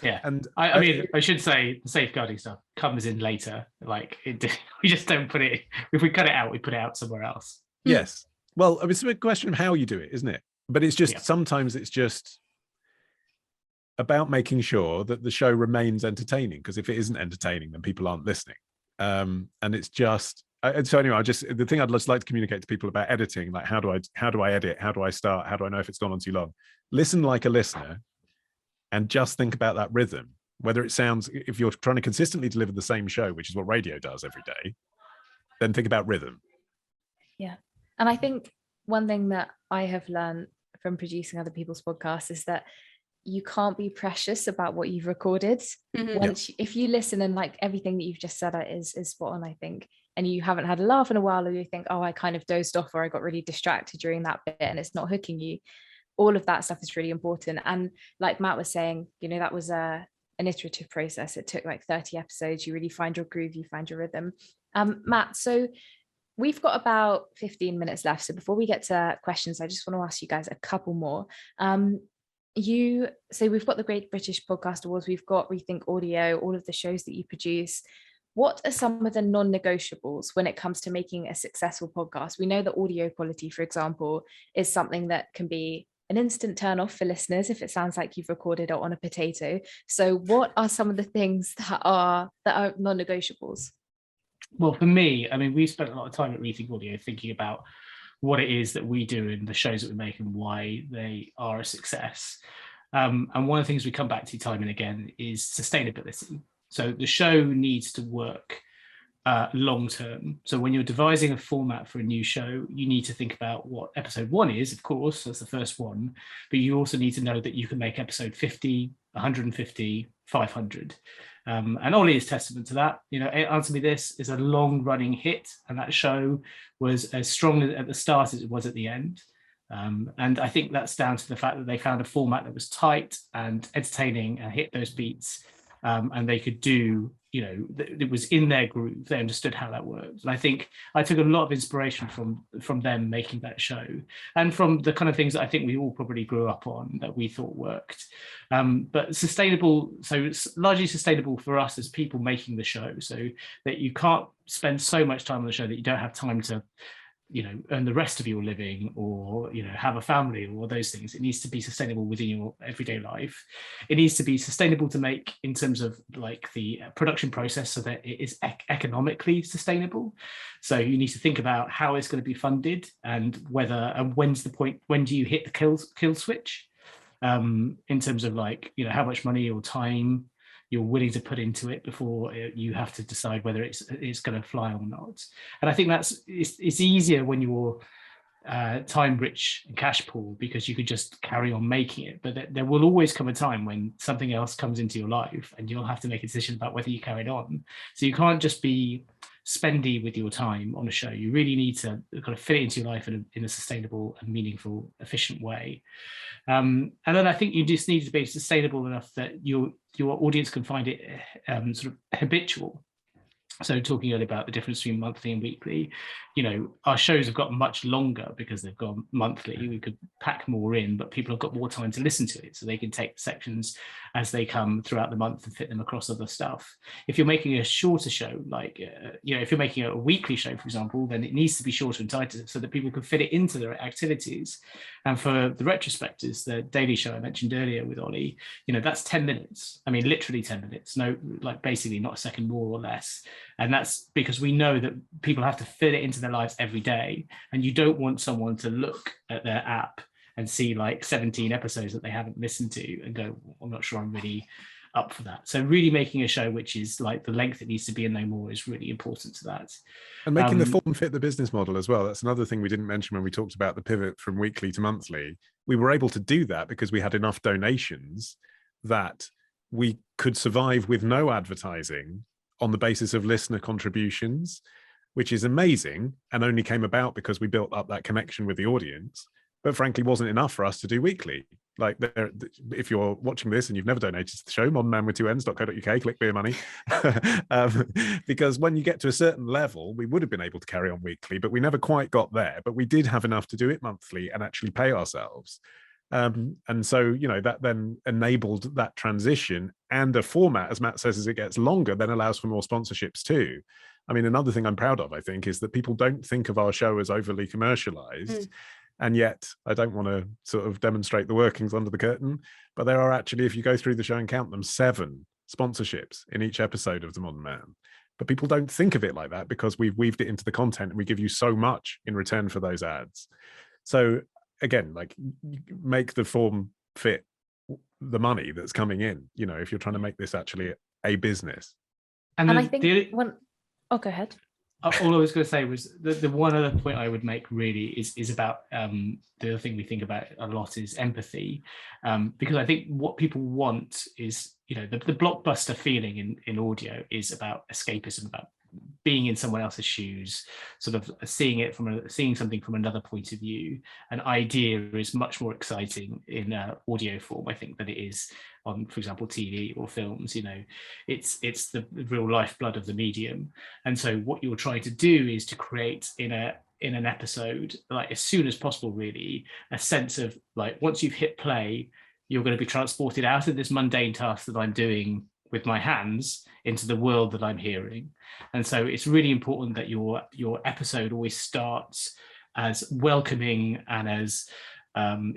Yeah. And I mean, I should say the safeguarding stuff comes in later. Like we just don't put it. If we cut it out, we put it out somewhere else. Yes. Well, it's a question of how you do it, isn't it? But it's just sometimes it's just about making sure that the show remains entertaining. Because if it isn't entertaining, then people aren't listening. And it's just so anyway. The thing I'd just like to communicate to people about editing, like how do I edit? How do I start? How do I know if it's gone on too long? Listen like a listener, and just think about that rhythm. Whether it sounds, if you're trying to consistently deliver the same show, which is what radio does every day, then think about rhythm. Yeah, and I think one thing that I have learned from producing other people's podcasts is that you can't be precious about what you've recorded. If you listen and like everything that you've just said is spot on, I think, and you haven't had a laugh in a while, or you think, oh, I kind of dozed off or I got really distracted during that bit and it's not hooking you, all of that stuff is really important. And like Matt was saying, that was an iterative process. It took like 30 episodes. You really find your groove, you find your rhythm. Matt, so we've got about 15 minutes left. So before we get to questions, I just want to ask you guys a couple more. We've got the Great British Podcast Awards, we've got Rethink Audio, all of the shows that you produce. What are some of the non-negotiables when it comes to making a successful podcast? We know that audio quality, for example, is something that can be an instant turn off for listeners if it sounds like you've recorded it on a potato. So what are some of the things that are non-negotiables? Well, for me, I mean, we've spent a lot of time at Rethink Audio thinking about what it is that we do and the shows that we make and why they are a success. And one of the things we come back to time and again is sustainability. So the show needs to work long term. So when you're devising a format for a new show, you need to think about what episode 1 is, of course, that's the first one, but you also need to know that you can make episode 50, 150, 500. And Olly is testament to that. Answer Me This is a long running hit, and that show was as strong at the start as it was at the end. And I think that's down to the fact that they found a format that was tight and entertaining and hit those beats. And they could do, it was in their groove. They understood how that worked. And I think I took a lot of inspiration from them making that show, and from the kind of things that I think we all probably grew up on that we thought worked. But sustainable, so it's largely sustainable for us as people making the show, so that you can't spend so much time on the show that you don't have time to earn the rest of your living or, have a family or those things. It needs to be sustainable within your everyday life. It needs to be sustainable to make in terms of like the production process so that it is economically sustainable. So you need to think about how it's going to be funded and when's the point, when do you hit the kill switch in terms of like, how much money or time you're willing to put into it before you have to decide whether it's going to fly or not. And I think it's easier when you're time rich and cash poor, because you could just carry on making it. But there will always come a time when something else comes into your life and you'll have to make a decision about whether you carry it on. So you can't just be spendy with your time on a show. You really need to kind of fit it into your life in a sustainable and meaningful, efficient way. And then I think you just need to be sustainable enough that your audience can find it sort of habitual. So talking earlier about the difference between monthly and weekly, our shows have got much longer because they've gone monthly. We could pack more in, but people have got more time to listen to it, so they can take sections as they come throughout the month and fit them across other stuff. If you're making a shorter show, like, if you're making a weekly show, for example, then it needs to be shorter and tighter so that people can fit it into their activities. And for the Retrospectors, the daily show I mentioned earlier with Olly, that's 10 minutes. I mean, literally 10 minutes, no, like basically not a second more or less. And that's because we know that people have to fit it into their lives every day. And you don't want someone to look at their app and see like 17 episodes that they haven't listened to and go, I'm not sure I'm really up for that. So really making a show which is like the length it needs to be and no more is really important to that. And making the form fit the business model as well. That's another thing we didn't mention when we talked about the pivot from weekly to monthly. We were able to do that because we had enough donations that we could survive with no advertising on the basis of listener contributions, which is amazing and only came about because we built up that connection with the audience, but frankly wasn't enough for us to do weekly. Like, if you're watching this and you've never donated to the show, modernman.co.uk, click beer money. Because when you get to a certain level, we would have been able to carry on weekly, but we never quite got there. But we did have enough to do it monthly and actually pay ourselves. And so, that then enabled that transition, and a format, as Matt says, as it gets longer, then allows for more sponsorships too. I mean, another thing I'm proud of, I think, is that people don't think of our show as overly commercialized. And yet, I don't want to sort of demonstrate the workings under the curtain, but there are actually, if you go through the show and count them, 7 sponsorships in each episode of The Modern Man. But people don't think of it like that because we've weaved it into the content and we give you so much in return for those ads. So again, like, make the form fit the money that's coming in, if you're trying to make this actually a business. And I think go ahead. All I was going to say was the one other point I would make really is about the other thing we think about a lot is empathy, because I think what people want is, the blockbuster feeling in audio is about escapism, about being in someone else's shoes, sort of seeing something from another point of view. An idea is much more exciting in audio form, I think, than it is on, for example, TV or films. It's the real lifeblood of the medium. And so what you're trying to do is to create in an episode, like as soon as possible, really, a sense of, like, once you've hit play, you're going to be transported out of this mundane task that I'm doing with my hands into the world that I'm hearing. And so it's really important that your episode always starts as welcoming and as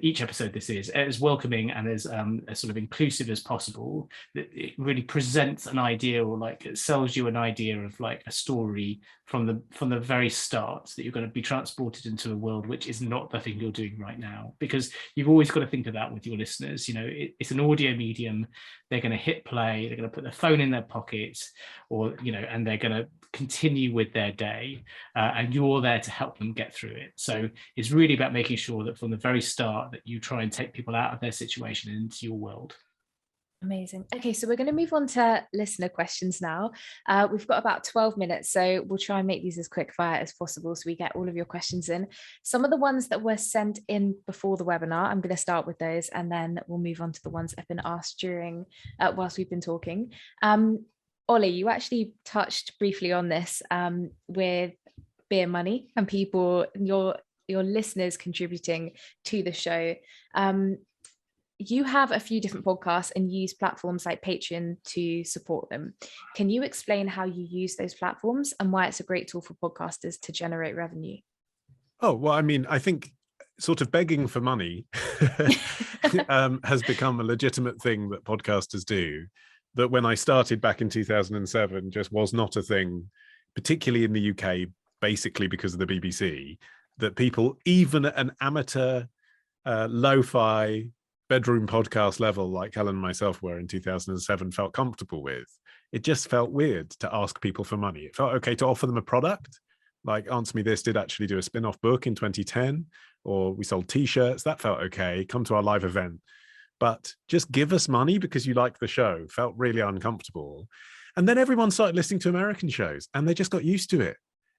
each episode this is as welcoming and as sort of inclusive as possible. That it really presents an idea, or like it sells you an idea of like a story from the very start, that you're going to be transported into a world which is not the thing you're doing right now. Because you've always got to think of that with your listeners. It's an audio medium. They're going to hit play, they're going to put their phone in their pocket, or and they're going to continue with their day, and you're there to help them get through it. So it's really about making sure that from the very start that you try and take people out of their situation and into your world. Amazing. Okay, so we're going to move on to listener questions now. We've got about 12 minutes, so we'll try and make these as quick fire as possible so we get all of your questions in. Some of the ones that were sent in before the webinar, I'm going to start with those, and then we'll move on to the ones that have been asked during whilst we've been talking. Olly, you actually touched briefly on this with beer money and people, your listeners contributing to the show. You have a few different podcasts and use platforms like Patreon to support them. Can you explain how you use those platforms and why it's a great tool for podcasters to generate revenue? Oh, well, I mean, I think sort of begging for money has become a legitimate thing that podcasters do, that when I started back in 2007 just was not a thing, particularly in the UK, basically because of the BBC, that people, even at an amateur lo-fi bedroom podcast level like Helen and myself were in 2007, felt comfortable with. It just felt weird to ask people for money. It felt okay to offer them a product. Like Answer Me This did actually do a spin-off book in 2010, or we sold t-shirts. That felt okay. Come to our live event. But just give us money because you like the show felt really uncomfortable. And then everyone started listening to American shows and they just got used to it.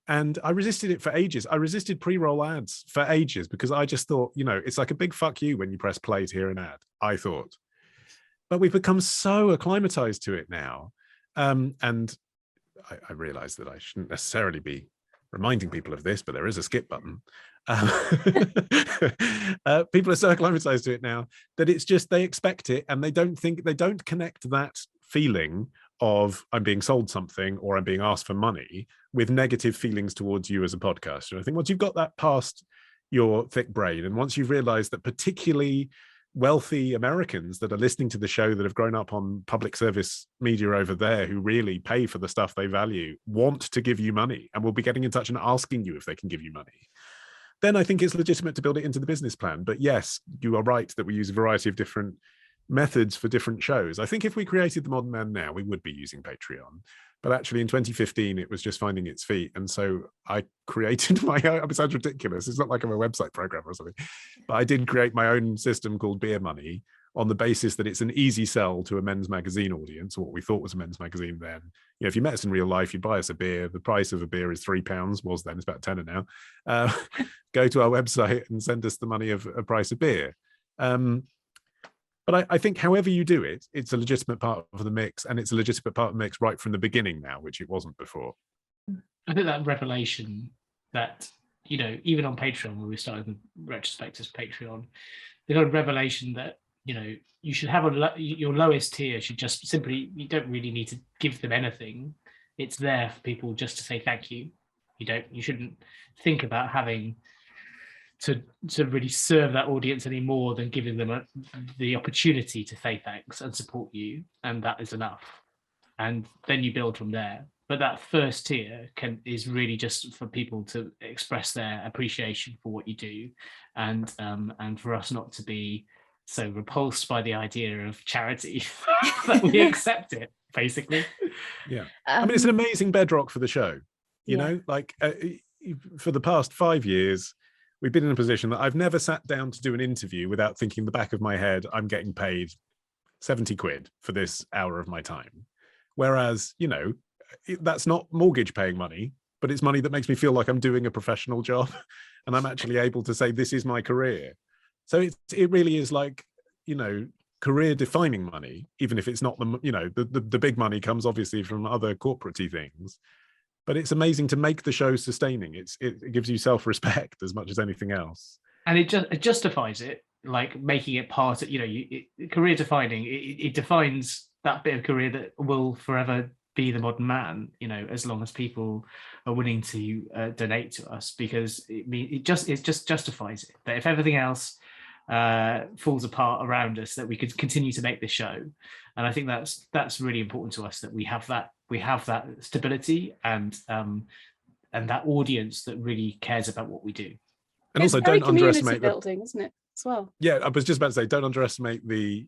And I resisted it for ages. I resisted pre-roll ads for ages because I just thought, it's like a big fuck you when you press play to hear an ad, I thought. But we've become so acclimatized to it now. And I realize that I shouldn't necessarily be reminding people of this, but there is a skip button. People are so acclimatized to it now that it's just, they expect it and they don't connect that feeling of I'm being sold something or I'm being asked for money with negative feelings towards you as a podcaster. I think once you've got that past your thick brain, and once you've realized that particularly wealthy Americans that are listening to the show that have grown up on public service media over there, who really pay for the stuff they value, want to give you money and will be getting in touch and asking you if they can give you money, then I think it's legitimate to build it into the business plan. But yes, you are right that we use a variety of different methods for different shows. I think if we created The Modern Man now, we would be using Patreon. But actually in 2015, it was just finding its feet. And so I created my own, it sounds ridiculous. It's not like I'm a website programmer or something, but I did create my own system called Beer Money on the basis that it's an easy sell to a men's magazine audience, or what we thought was a men's magazine then. If you met us in real life, you'd buy us a beer. The price of a beer is £3, was then, it's about tenner now. Go to our website and send us the money of a price of beer. But I think however you do it, it's a legitimate part of the mix, and it's a legitimate part of the mix right from the beginning now, which it wasn't before. I think that revelation that, you know, even on Patreon, when we started the Retrospectors Patreon, the kind of revelation that, you know, you should have your lowest tier should just simply, you don't really need to give them anything. It's there for people just to say thank you. You shouldn't think about having to really serve that audience any more than giving them the opportunity to say thanks and support you, and that is enough. And then you build from there. But that first tier is really just for people to express their appreciation for what you do, and for us not to be so repulsed by the idea of charity that we accept it, basically. Yeah, I mean, it's an amazing bedrock for the show. You know, like for the past 5 years, we've been in a position that I've never sat down to do an interview without thinking in the back of my head, I'm getting paid 70 quid for this hour of my time. Whereas, you know, that's not mortgage paying money, but it's money that makes me feel like I'm doing a professional job and I'm actually able to say, this is my career. So it really is like, you know, career defining money, even if it's not the, you know, the big money comes obviously from other corporate-y things. But it's amazing to make the show sustaining. It gives you self-respect as much as anything else. And it justifies it, like making it part of, you know, career defining. It defines that bit of career that will forever be the Modern Man, you know, as long as people are willing to donate to us, because it just justifies it. That if everything else falls apart around us, that we could continue to make this show. And I think that's really important to us, that we have that stability and that audience that really cares about what we do. And also, don't underestimate building, isn't it, as well? Yeah, I was just about to say, don't underestimate the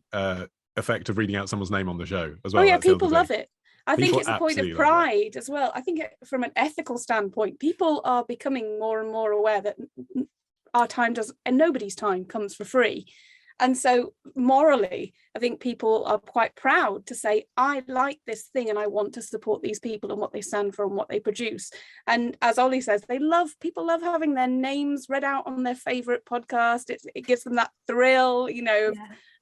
effect of reading out someone's name on the show as well. Oh yeah, people love it. I think it's a point of absolutely pride as well. I think from an ethical standpoint, people are becoming more and more aware that our time and nobody's time comes for free. And so morally, I think people are quite proud to say, I like this thing and I want to support these people and what they stand for and what they produce. And as Olly says, people love having their names read out on their favorite podcast. It gives them that thrill, you know,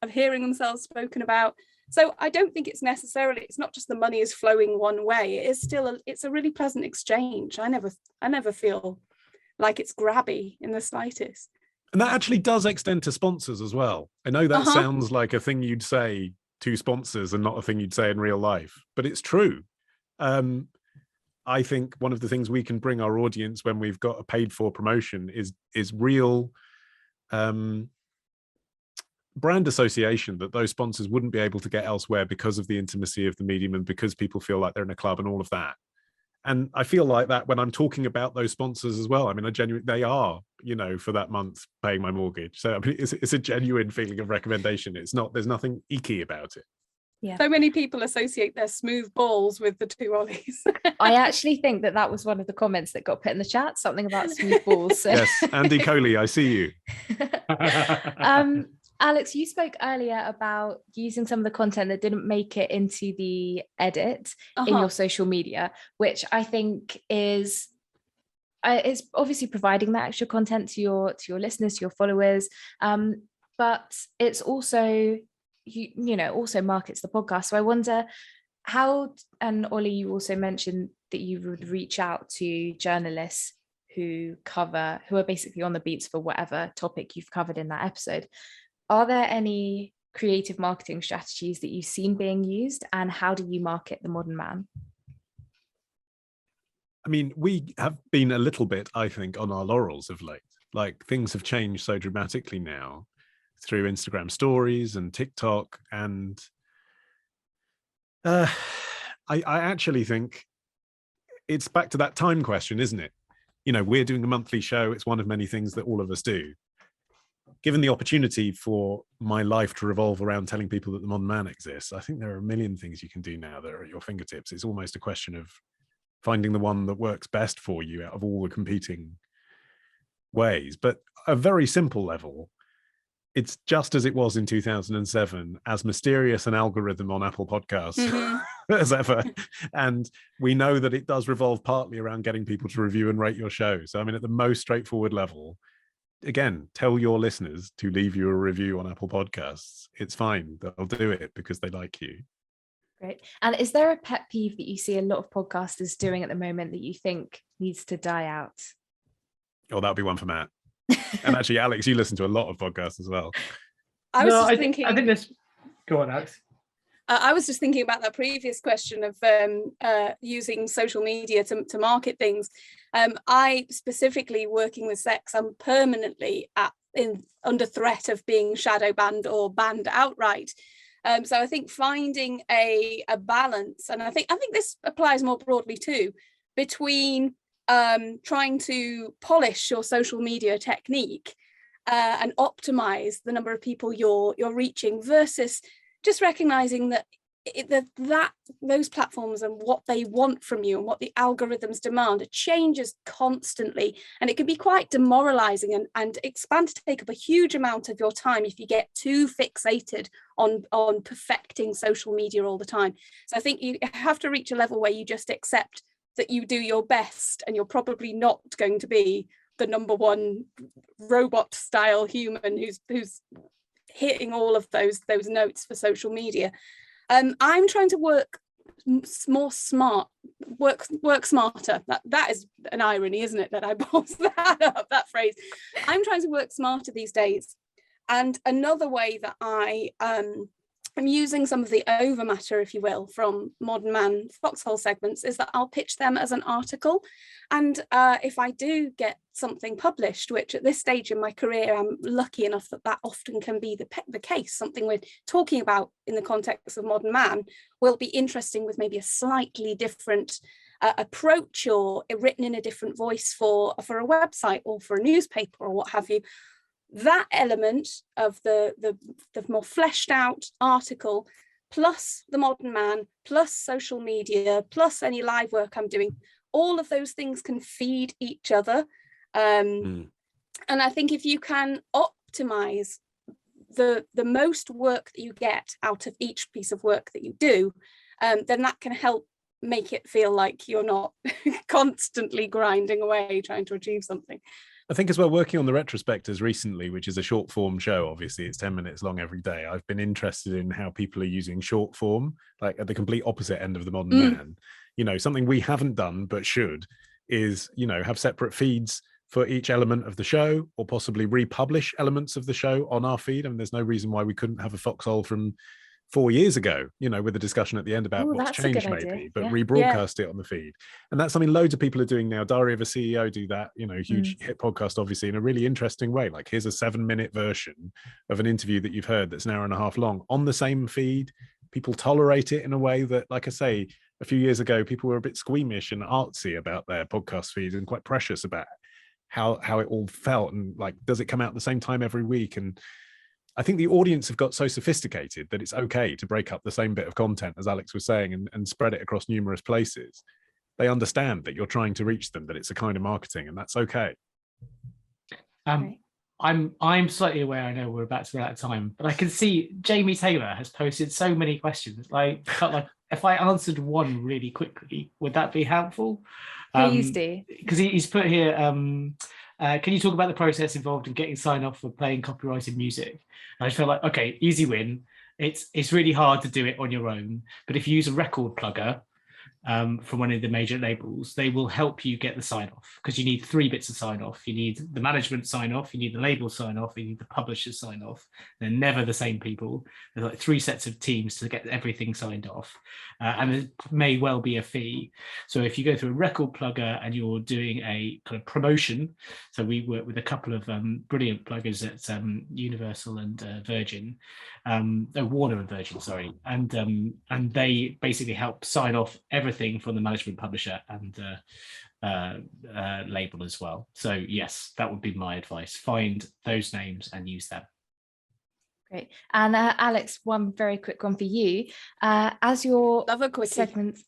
of hearing themselves spoken about. So I don't think it's not just the money is flowing one way. It is still it's a really pleasant exchange. I never feel like it's grabby in the slightest. And that actually does extend to sponsors as well. I know that sounds like a thing you'd say to sponsors and not a thing you'd say in real life, but it's true. I think one of the things we can bring our audience when we've got a paid for promotion is real brand association that those sponsors wouldn't be able to get elsewhere because of the intimacy of the medium and because people feel like they're in a club and all of that. And I feel like that when I'm talking about those sponsors as well. I mean, they are, you know, for that month paying my mortgage. So I mean, it's a genuine feeling of recommendation. There's nothing icky about it. Yeah. So many people associate their smooth balls with the two Ollys. I actually think that was one of the comments that got put in the chat, something about smooth balls. So. Yes, Andy Coley, I see you. Alix, you spoke earlier about using some of the content that didn't make it into the edit in your social media, which I think is it's obviously providing that extra content to your listeners, to your followers, but it's also also markets the podcast. So I wonder how, and Olly, you also mentioned that you would reach out to journalists who are basically on the beats for whatever topic you've covered in that episode. Are there any creative marketing strategies that you've seen being used, and how do you market the Modern Man? I mean, we have been a little bit, I think, on our laurels of late. Like, things have changed so dramatically now through Instagram stories and TikTok. And I actually think it's back to that time question, isn't it? You know, we're doing a monthly show. It's one of many things that all of us do. Given the opportunity for my life to revolve around telling people that the Modern Man exists, I think there are a million things you can do now that are at your fingertips. It's almost a question of finding the one that works best for you out of all the competing ways. But a very simple level, it's just as it was in 2007, as mysterious an algorithm on Apple Podcasts as ever. And we know that it does revolve partly around getting people to review and rate your show. So, I mean, at the most straightforward level, again, tell your listeners to leave you a review on Apple Podcasts. It's fine. They'll do it because they like you. Great. And is there a pet peeve that you see a lot of podcasters doing at the moment that you think needs to die out? Oh, that'll be one for Matt. And actually, Alex, you listen to a lot of podcasts as well. I was thinking. I think this. Go on, Alex. I was just thinking about that previous question of using social media to market things. I specifically, working with sex, I'm permanently under threat of being shadow banned or banned outright. So I think finding a balance, and I think this applies more broadly too, between trying to polish your social media technique and optimize the number of people you're reaching versus just recognizing that those platforms and what they want from you and what the algorithms demand, it changes constantly, and it can be quite demoralizing and expand to take up a huge amount of your time if you get too fixated on perfecting social media all the time. So I think you have to reach a level where you just accept that you do your best, and you're probably not going to be the number one robot style human who's hitting all of those notes for social media. I'm trying to work smarter. That is an irony, isn't it, that I brought that phrase. I'm trying to work smarter these days. And another way that I'm using some of the overmatter, if you will, from Modern Mann Foxhole segments is that I'll pitch them as an article. And if I do get something published, which at this stage in my career, I'm lucky enough that often can be the case, something we're talking about in the context of Modern Mann will be interesting with maybe a slightly different approach or written in a different voice for a website or for a newspaper or what have you. That element of the more fleshed out article, plus the Modern Mann, plus social media, plus any live work I'm doing, all of those things can feed each other. And I think if you can optimize the most work that you get out of each piece of work that you do, then that can help make it feel like you're not constantly grinding away trying to achieve something. I think as well, working on the Retropectors recently, which is a short form show, obviously it's 10 minutes long every day. I've been interested in how people are using short form, like at the complete opposite end of the Modern Man. You know, something we haven't done but should is, you know, have separate feeds for each element of the show, or possibly republish elements of the show on our feed. I mean, there's no reason why we couldn't have a Foxhole from 4 years ago, you know, with a discussion at the end about what's changed maybe, but rebroadcast it on the feed. And that's something loads of people are doing now. Diary of a CEO do that, you know, huge hit podcast, obviously, in a really interesting way. Like, here's a 7-minute version of an interview that you've heard that's an hour and a half long on the same feed. People tolerate it in a way that, like I say, a few years ago, people were a bit squeamish and artsy about their podcast feeds and quite precious about how it all felt. And like, does it come out at the same time every week? And I think the audience have got so sophisticated that it's okay to break up the same bit of content, as Alex was saying, and spread it across numerous places. They understand that you're trying to reach them, that it's a kind of marketing, and that's okay. I'm slightly aware, I know we're about to run out of time, but I can see Jamie Taylor has posted so many questions. Like if I answered one really quickly, would that be helpful? Please do. Because he's put here, can you talk about the process involved in getting sign off for playing copyrighted music? And I feel like, okay, easy win. It's really hard to do it on your own, but if you use a record plugger from one of the major labels, they will help you get the sign off, because you need 3 bits of sign off. You need the management sign off, you need the label sign off, you need the publisher's sign off. They're never the same people. There's like 3 sets of teams to get everything signed off, and it may well be a fee. So if you go through a record plugger and you're doing a kind of promotion, so we work with a couple of brilliant pluggers at Universal and Virgin, Warner and Virgin, sorry, and they basically help sign off everything from the management, publisher and label as well. So yes, that would be my advice. Find those names and use them. Great. And Alex, one very quick one for you. As your segments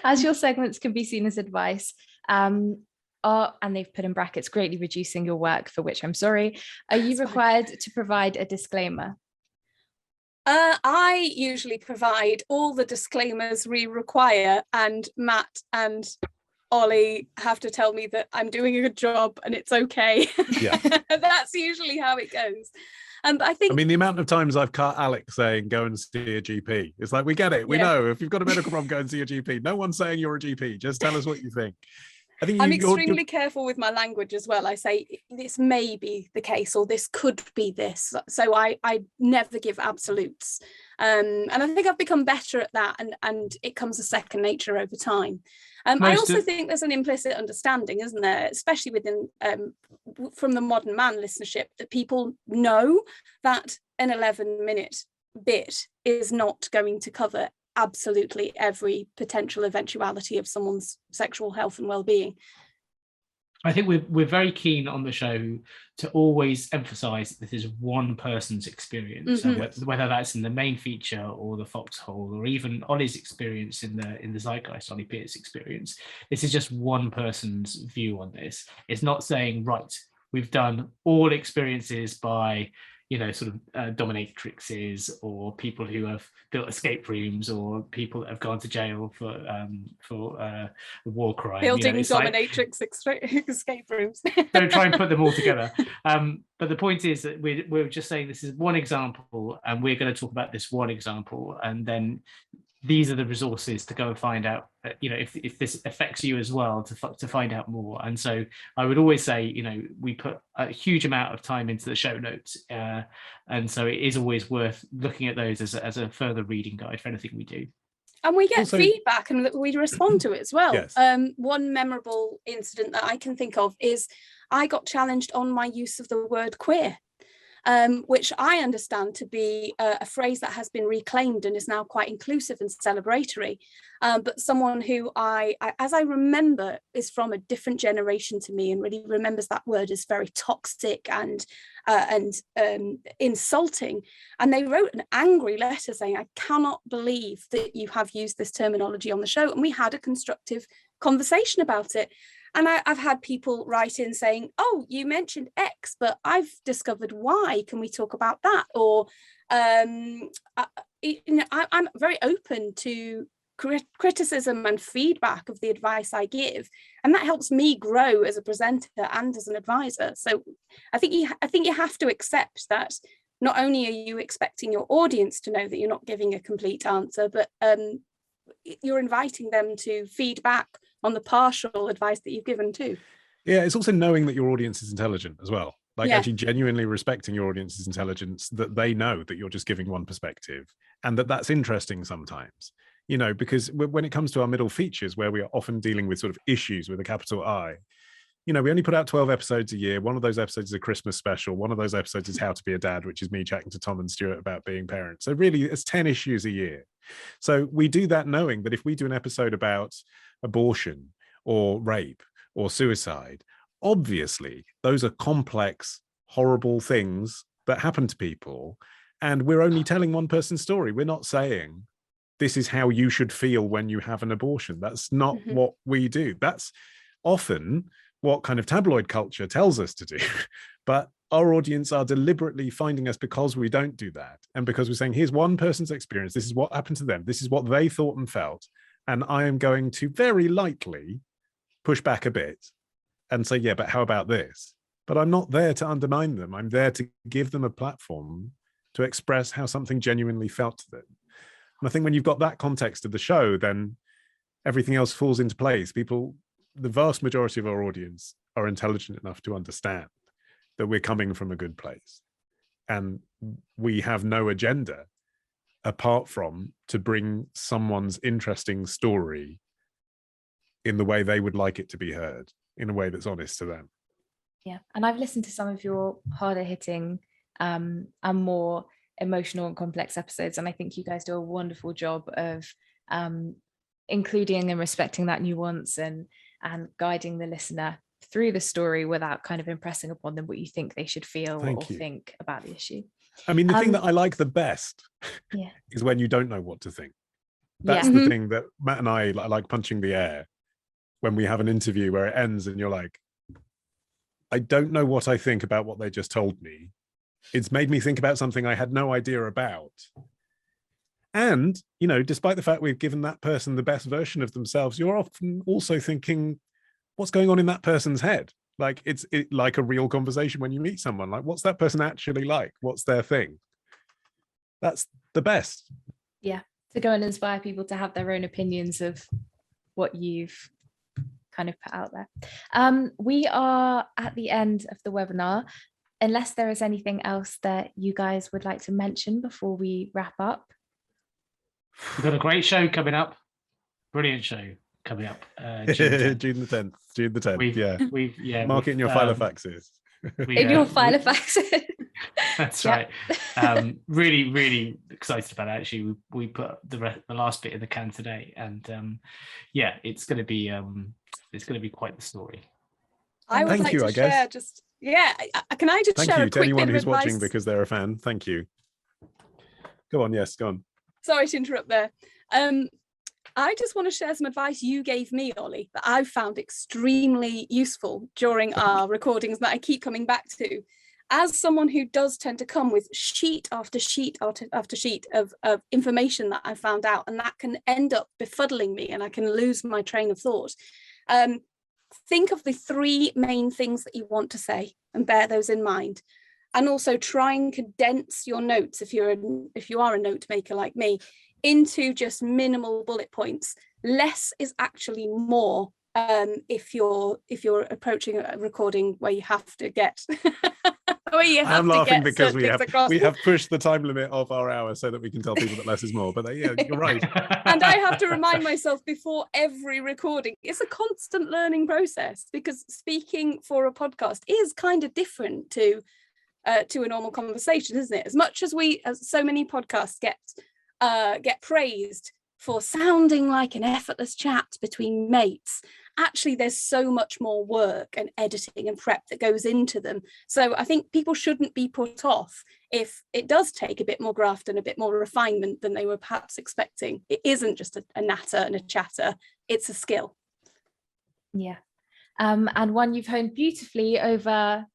as your segments can be seen as advice, and they've put in brackets, greatly reducing your work, for which I'm sorry, are you required to provide a disclaimer? I usually provide all the disclaimers we require, and Matt and Olly have to tell me that I'm doing a good job and it's okay. Yeah. That's usually how it goes. But I think, I mean, the amount of times I've cut Alix saying, go and see a GP. It's like, we get it. We know if you've got a medical problem, go and see a GP. No one's saying you're a GP. Just tell us what you think. I think I'm extremely careful with my language as well. I say this may be the case, or this could be this. So I never give absolutes. And I think I've become better at that, and it comes a second nature over time. I also think there's an implicit understanding, isn't there, especially within from the Modern Mann listenership, that people know that an 11-minute bit is not going to cover absolutely every potential eventuality of someone's sexual health and well-being. I think we're very keen on the show to always emphasize this is one person's experience, whether that's in the main feature or the Foxhole, or even Olly's experience in the Zeitgeist, Olly Pearce experience. This is just one person's view on this. It's not saying, right, we've done all experiences by, sort of dominatrixes, or people who have built escape rooms, or people that have gone to jail for war crime. Building dominatrix escape rooms. Don't try and put them all together. But the point is that we're just saying this is one example, and we're going to talk about this one example, and then these are the resources to go and find out, if this affects you as well, to find out more. And so I would always say, we put a huge amount of time into the show notes. And so it is always worth looking at those as a further reading guide for anything we do. And we get feedback and we respond to it as well. Yes. One memorable incident that I can think of is I got challenged on my use of the word queer. Which I understand to be a phrase that has been reclaimed and is now quite inclusive and celebratory. But someone who as I remember, is from a different generation to me, and really remembers that word as very toxic and insulting. And they wrote an angry letter saying, I cannot believe that you have used this terminology on the show. And we had a constructive conversation about it. And I've had people write in saying, oh, you mentioned X, but I've discovered Y. Can we talk about that? Or, I'm very open to criticism and feedback of the advice I give. And that helps me grow as a presenter and as an advisor. So I think you have to accept that not only are you expecting your audience to know that you're not giving a complete answer, but you're inviting them to feedback on the partial advice that you've given too. Yeah, it's also knowing that your audience is intelligent as well. Like actually genuinely respecting your audience's intelligence, that they know that you're just giving one perspective, and that's interesting sometimes, because when it comes to our middle features, where we are often dealing with sort of issues with a capital I, we only put out 12 episodes a year. One of those episodes is a Christmas special. One of those episodes is How to Be a Dad, which is me chatting to Tom and Stuart about being parents. So really, it's 10 issues a year. So we do that knowing that if we do an episode about abortion or rape or suicide, obviously those are complex, horrible things that happen to people. And we're only telling one person's story. We're not saying this is how you should feel when you have an abortion. That's not what we do. That's often what kind of tabloid culture tells us to do. But our audience are deliberately finding us because we don't do that. And because we're saying, here's one person's experience. This is what happened to them. This is what they thought and felt. And I am going to very lightly push back a bit and say, yeah, but how about this? But I'm not there to undermine them. I'm there to give them a platform to express how something genuinely felt to them. And I think when you've got that context of the show, then everything else falls into place. People, the vast majority of our audience are intelligent enough to understand that we're coming from a good place. And we have no agenda apart from to bring someone's interesting story in the way they would like it to be heard, in a way that's honest to them. Yeah, and I've listened to some of your harder hitting and more emotional and complex episodes, and I think you guys do a wonderful job of including and respecting that nuance and guiding the listener through the story without kind of impressing upon them what you think they should feel think about the issue. I mean, the thing that I like the best is when you don't know what to think. That's the thing that Matt and I like punching the air when we have an interview where it ends and you're like, I don't know what I think about what they just told me. It's made me think about something I had no idea about. And, you know, despite the fact we've given that person the best version of themselves, you're often also thinking, what's going on in that person's head? Like it's like a real conversation when you meet someone. Like, what's that person actually like? What's their thing? That's the best. Yeah, to go and inspire people to have their own opinions of what you've kind of put out there. We are at the end of the webinar. Unless there is anything else that you guys would like to mention before we wrap up. We've got a great show coming up. Brilliant show coming up. June the 10th. June the 10th. Yeah. Mark it in your filofaxes. In your filofaxes. That's right. Really, really excited about it. Actually, we put the last bit in the can today, and it's going to be quite the story. I would like to share just can I just share a quick to anyone bit who's of advice? watching because they're a fan. Thank you. Go on. Yes, go on. Sorry to interrupt there. I just want to share some advice you gave me, Ollie, that I've found extremely useful during our recordings that I keep coming back to. As someone who does tend to come with sheet after sheet after sheet of information that I found out, and that can end up befuddling me and I can lose my train of thought. Think of the 3 main things that you want to say and bear those in mind. And also try and condense your notes, if you are a note maker like me, into just minimal bullet points. Less is actually more if you're approaching a recording where you have to get I'm laughing because we have pushed the time limit of our hour so that we can tell people that less is more. But you're right. And I have to remind myself before every recording. It's a constant learning process, because speaking for a podcast is kind of different to a normal conversation, isn't it? As much as so many podcasts get praised for sounding like an effortless chat between mates, actually there's so much more work and editing and prep that goes into them. So I think people shouldn't be put off if it does take a bit more graft and a bit more refinement than they were perhaps expecting. It isn't just a natter and a chatter, it's a skill. Yeah. And one you've honed beautifully over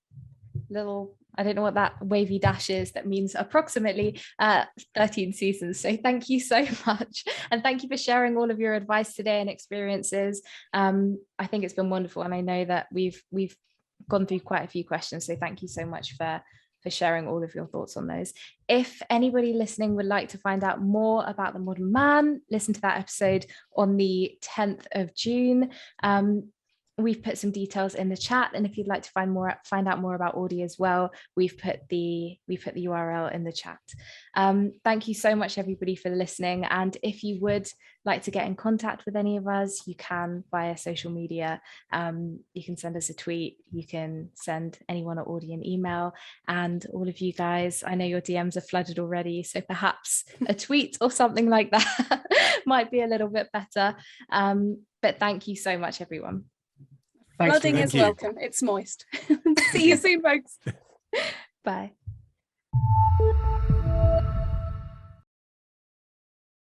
little, I don't know what that wavy dash is, that means approximately 13 seasons. So thank you so much. And thank you for sharing all of your advice today and experiences. I think it's been wonderful. And I know that we've gone through quite a few questions. So thank you so much for sharing all of your thoughts on those. If anybody listening would like to find out more about the Modern Man, listen to that episode on the 10th of June. We've put some details in the chat, and if you'd like to find out more about Auddy as well, we've put the URL in the chat. Thank you so much, everybody, for listening. And if you would like to get in contact with any of us, you can via social media. You can send us a tweet. You can send anyone at Auddy an email. And all of you guys, I know your DMs are flooded already, so perhaps a tweet or something like that might be a little bit better. But thank you so much, everyone. Flooding is welcome. It's moist. See you soon, folks. Bye.